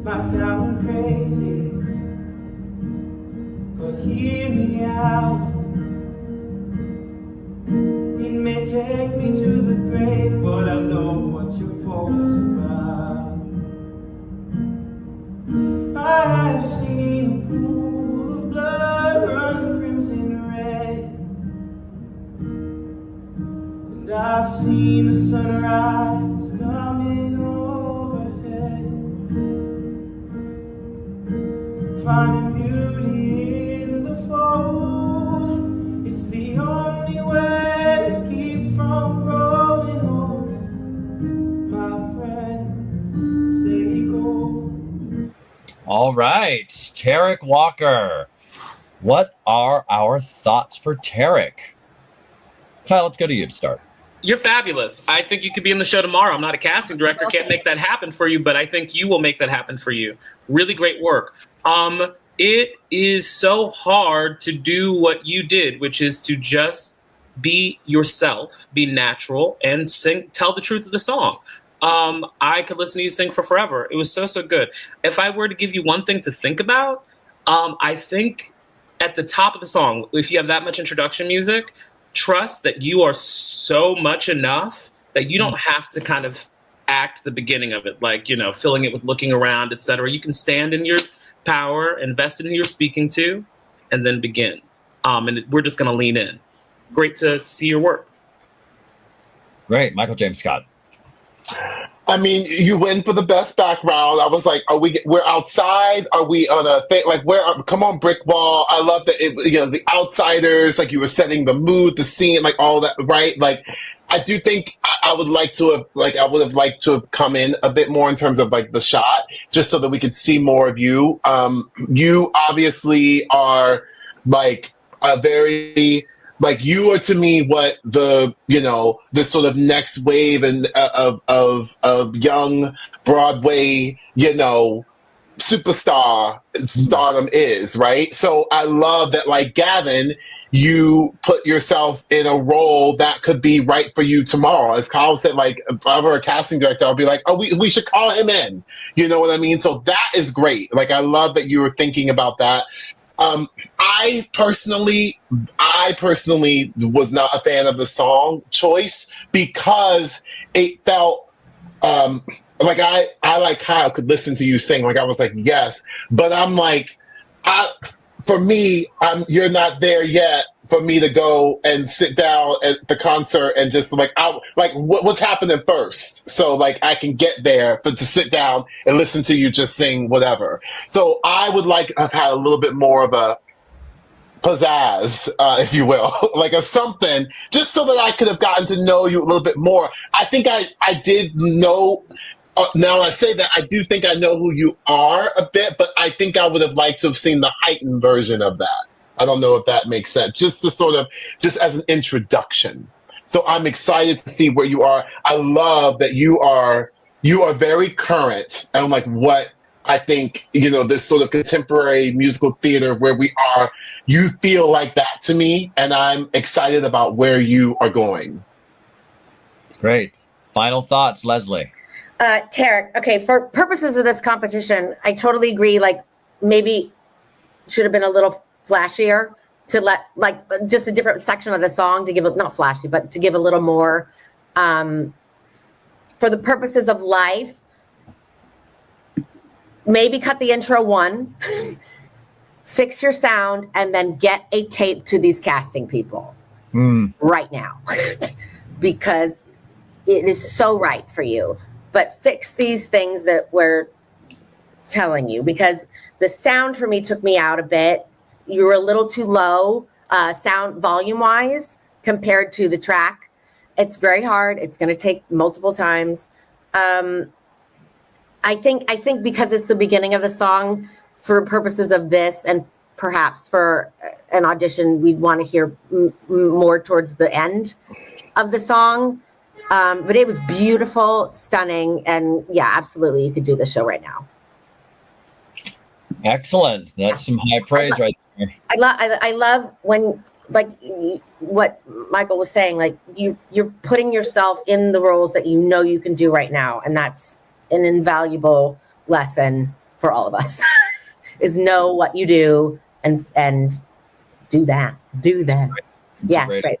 [SPEAKER 7] Might sound crazy, but hear me out. It may take me to the grave, but I know what your poem's about. I have seen a pool of blood run crimson red, and I've seen the sunrise coming overhead, finding beauty in the fold. It's the only way to keep from growing old, my friend. Stay gold.
[SPEAKER 1] All right, Terk Walker. What are our thoughts for Terk? Kyle, let's go to you to start.
[SPEAKER 4] You're fabulous. I think you could be in the show tomorrow. I'm not a casting director, can't make that happen for you, but I think you will make that happen for you. Really great work. It is so hard to do what you did, which is to just be yourself, be natural, and sing, tell the truth of the song. I could listen to you sing for forever. It was so good. If I were to give you one thing to think about, I think at the top of the song, if you have that much introduction music, trust that you are so much enough that you don't have to kind of act the beginning of it, like, filling it with looking around, etc. You can stand in your power, invest in who you're speaking to, and then begin. And we're just going to lean in. Great to see your work.
[SPEAKER 1] Great. Michael James Scott.
[SPEAKER 2] I mean, you win for the best background. I was like, we're outside? Are we on a thing? Like, come on, brick wall. I love that the outsiders, like you were setting the mood, the scene, like all that, right? Like, I do think I would have liked to have come in a bit more in terms of like the shot, just so that we could see more of you. You obviously are like a very, like, you are to me what the this sort of next wave of young Broadway superstar stardom is, right? So I love that, like Gavin, you put yourself in a role that could be right for you tomorrow. As Kyle said, like, if I were a casting director, I'll be like, oh, we should call him in. You know what I mean? So that is great. Like, I love that you were thinking about that. I personally was not a fan of the song choice because it felt like I like Kyle could listen to you sing. Like, I was like, yes, but I'm like, for me, you're not there yet for me to go and sit down at the concert and just what's happening first, so like I can get there, but to sit down and listen to you just sing whatever. So I would like have had a little bit more of a pizzazz, if you will, like a something, just so that I could have gotten to know you a little bit more. I think I did know. Now I say that, I do think I know who you are a bit, but I think I would have liked to have seen the heightened version of that. I don't know if that makes sense. Just as an introduction. So I'm excited to see where you are. I love that you are very current, and like what I think, this sort of contemporary musical theater where we are, you feel like that to me, and I'm excited about where you are going.
[SPEAKER 1] Great. Final thoughts, Leslie.
[SPEAKER 3] Terk, okay, for purposes of this competition, I totally agree. Like, maybe should have been a little flashier to let, like, just a different section of the song to give it, not flashy, but to give a little more. For the purposes of life, maybe cut the intro one, fix your sound, and then get a tape to these casting people right now because it is so right for you. But fix these things that were telling you, because the sound for me took me out a bit. You were a little too low sound volume wise compared to the track. It's very hard. It's going to take multiple times. I think because it's the beginning of the song, for purposes of this and perhaps for an audition, we'd want to hear more towards the end of the song. But it was beautiful, stunning, and yeah, absolutely, you could do the show right now.
[SPEAKER 1] Excellent. That's some high praise right there.
[SPEAKER 3] I love when, like what Michael was saying, like you're putting yourself in the roles that you know you can do right now, and that's an invaluable lesson for all of us. Is know what you do and do that. Yeah, great.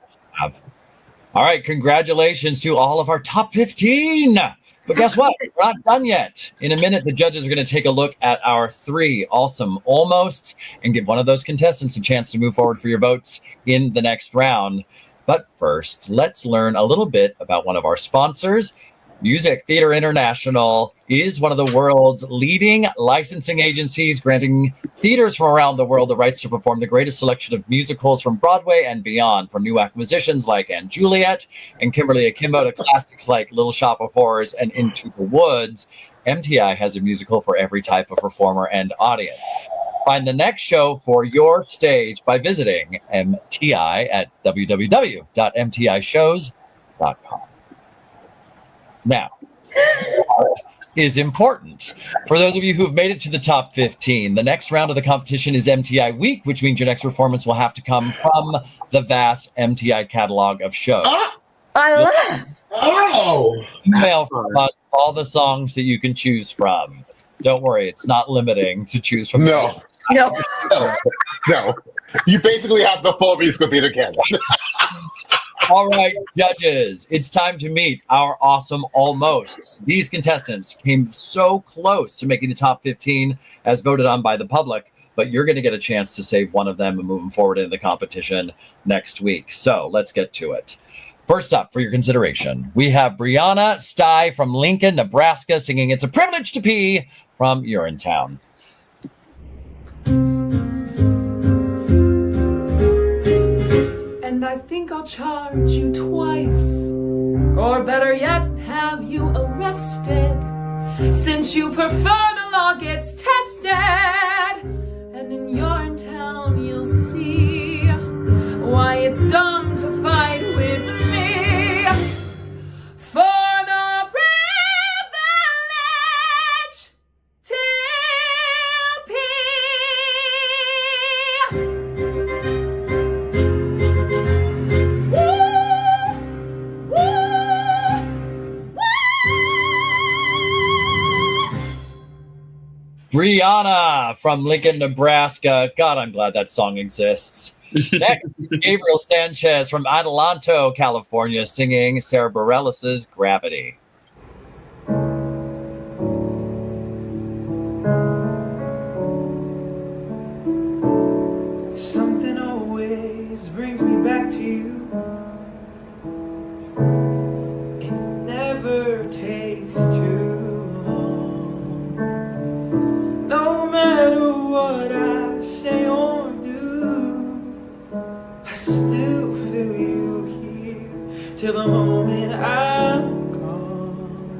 [SPEAKER 1] All right, congratulations to all of our top 15. But guess what? We're not done yet. In a minute, the judges are going to take a look at our 3 awesome almosts and give one of those contestants a chance to move forward for your votes in the next round. But first, let's learn a little bit about one of our sponsors. Music Theater International is one of the world's leading licensing agencies, granting theaters from around the world the rights to perform the greatest selection of musicals from Broadway and beyond, from new acquisitions like & Juliet and Kimberly Akimbo to classics like Little Shop of Horrors and Into the Woods. MTI has a musical for every type of performer and audience. Find the next show for your stage by visiting MTI at www.mtishows.com. Now, is important. For those of you who've made it to the top 15, the next round of the competition is MTI Week, which means your next performance will have to come from the vast MTI catalog of shows. Email from us all the songs that you can choose from. Don't worry, it's not limiting to choose from.
[SPEAKER 2] No. You basically have the full musical theater canon.
[SPEAKER 1] All right, judges, it's time to meet our awesome almosts. These contestants came so close to making the top 15 as voted on by the public, but you're going to get a chance to save one of them and move them forward into the competition next week. So let's get to it. First up, for your consideration, we have Brianna Stye from Lincoln, Nebraska, singing It's a Privilege to Pee from Urinetown.
[SPEAKER 9] And I think I'll charge you twice, or better yet, have you arrested, since you prefer the law gets tested. And in your town you'll see why it's dumb to fight with me for the privilege to
[SPEAKER 1] Brianna from Lincoln, Nebraska. God, I'm glad that song exists. Next is Gabriel Sanchez from Adelanto, California, singing Sarah Bareilles' Gravity.
[SPEAKER 7] Something always brings me back to you. It never takes too long. No matter what I say or do, I still feel you here till the moment I'm gone.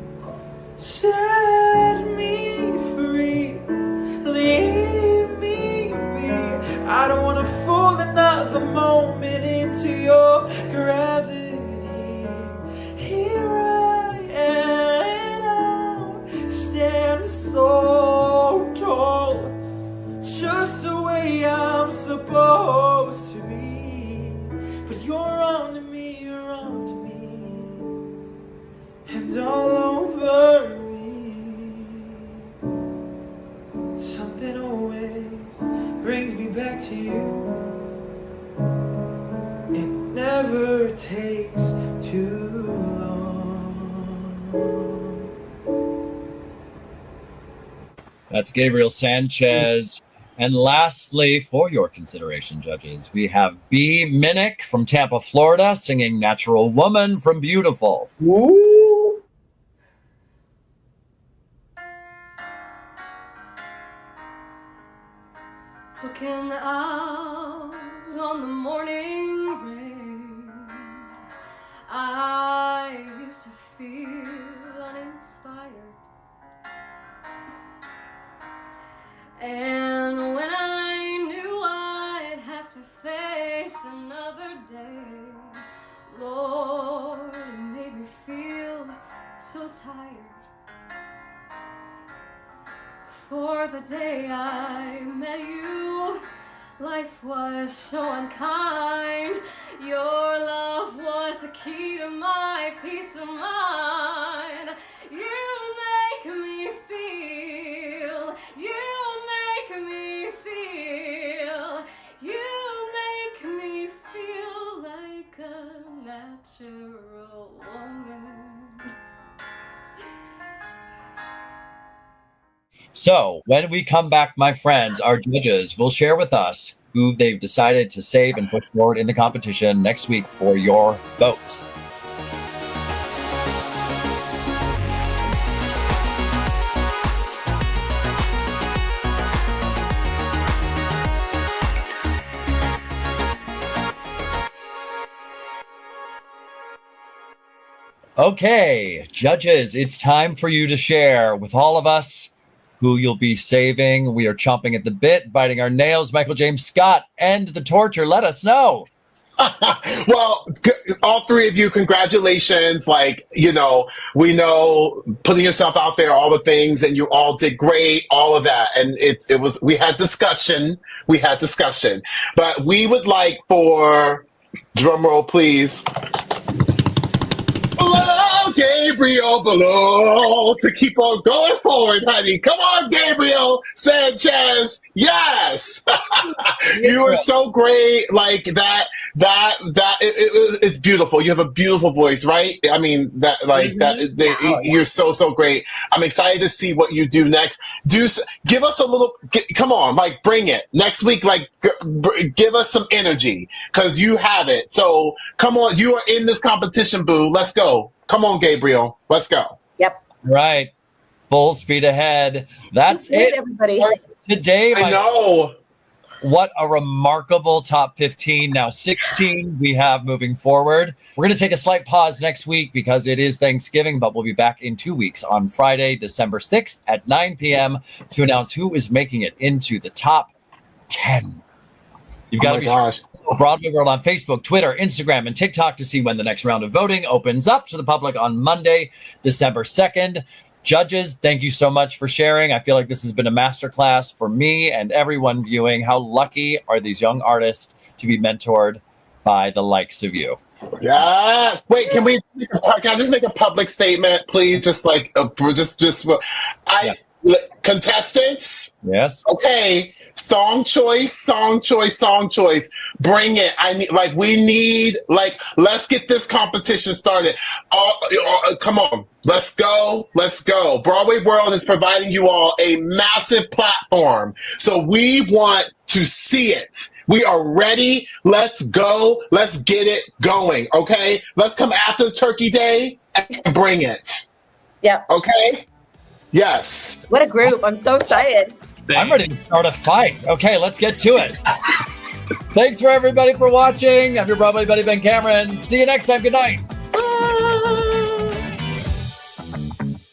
[SPEAKER 7] Set me free, leave me be. I don't wanna fall another moment into your gravity. Here I am, and I'll stand so tall, just the way I'm supposed to be. But you're on to me, you're on to me, and all over me. Something always brings me back to you. It never takes too long.
[SPEAKER 1] That's Gabriel Sanchez. And lastly, for your consideration, judges, we have B. Minnick from Tampa, Florida, singing Natural Woman from Beautiful.
[SPEAKER 3] Woo.
[SPEAKER 8] looking out on the morning rain. I used to feel uninspired, and when I knew I'd have to face another day, Lord, it made me feel so tired. For the day I met you, life was so unkind. Your love was the key to my peace of mind. You make me feel, you make me feel, you make me feel like a natural woman.
[SPEAKER 1] So when we come back, my friends, our judges will share with us who they've decided to save and push forward in the competition next week for your votes. Okay, judges, it's time for you to share with all of us who you'll be saving. We are chomping at the bit, biting our nails. Michael James Scott, end the torture. Let us know.
[SPEAKER 2] Well, all three of you, congratulations. Like, you know, we know putting yourself out there, all the things, and you all did great, all of that. And it was, we had discussion, but we would like for, drum roll, please. Below, Gabriel, below, to keep on going forward, honey. Come on, Gabriel Sanchez. Yes. You are so great. Like it's beautiful. You have a beautiful voice, right? I mean, you're so great. I'm excited to see what you do next. Give us a little, come on, like bring it next week. Like give us some energy because you have it. So come on, you are in this competition, boo. Let's go. Come on, Gabriel. Let's go.
[SPEAKER 3] Yep.
[SPEAKER 1] Right. Full speed ahead. That's it,
[SPEAKER 3] everybody.
[SPEAKER 1] For today.
[SPEAKER 2] I know.
[SPEAKER 1] What a remarkable top 15. Now 16 we have moving forward. We're going to take a slight pause next week because it is Thanksgiving, but we'll be back in 2 weeks on Friday, December 6th at 9 p.m. to announce who is making it into the top 10. You've got to be sure. Broadway World on Facebook, Twitter, Instagram, and TikTok to see when the next round of voting opens up to the public on Monday, December 2nd. Judges, thank you so much for sharing. I feel like this has been a masterclass for me and everyone viewing. How lucky are these young artists to be mentored by the likes of you?
[SPEAKER 2] Yes. Wait, can I just make a public statement, please? Just like, contestants.
[SPEAKER 1] Yes.
[SPEAKER 2] Okay. Song choice. Bring it. We need, let's get this competition started. Come on. Let's go. Broadway World is providing you all a massive platform. So we want to see it. We are ready. Let's go. Let's get it going. Okay. Let's come after Turkey Day and bring it.
[SPEAKER 3] Yeah.
[SPEAKER 2] Okay. Yes.
[SPEAKER 3] What a group. I'm so excited.
[SPEAKER 1] I'm ready to start a fight. Okay, let's get to it. Thanks for everybody for watching. I'm your Broadway buddy, Ben Cameron. See you next time. Good night.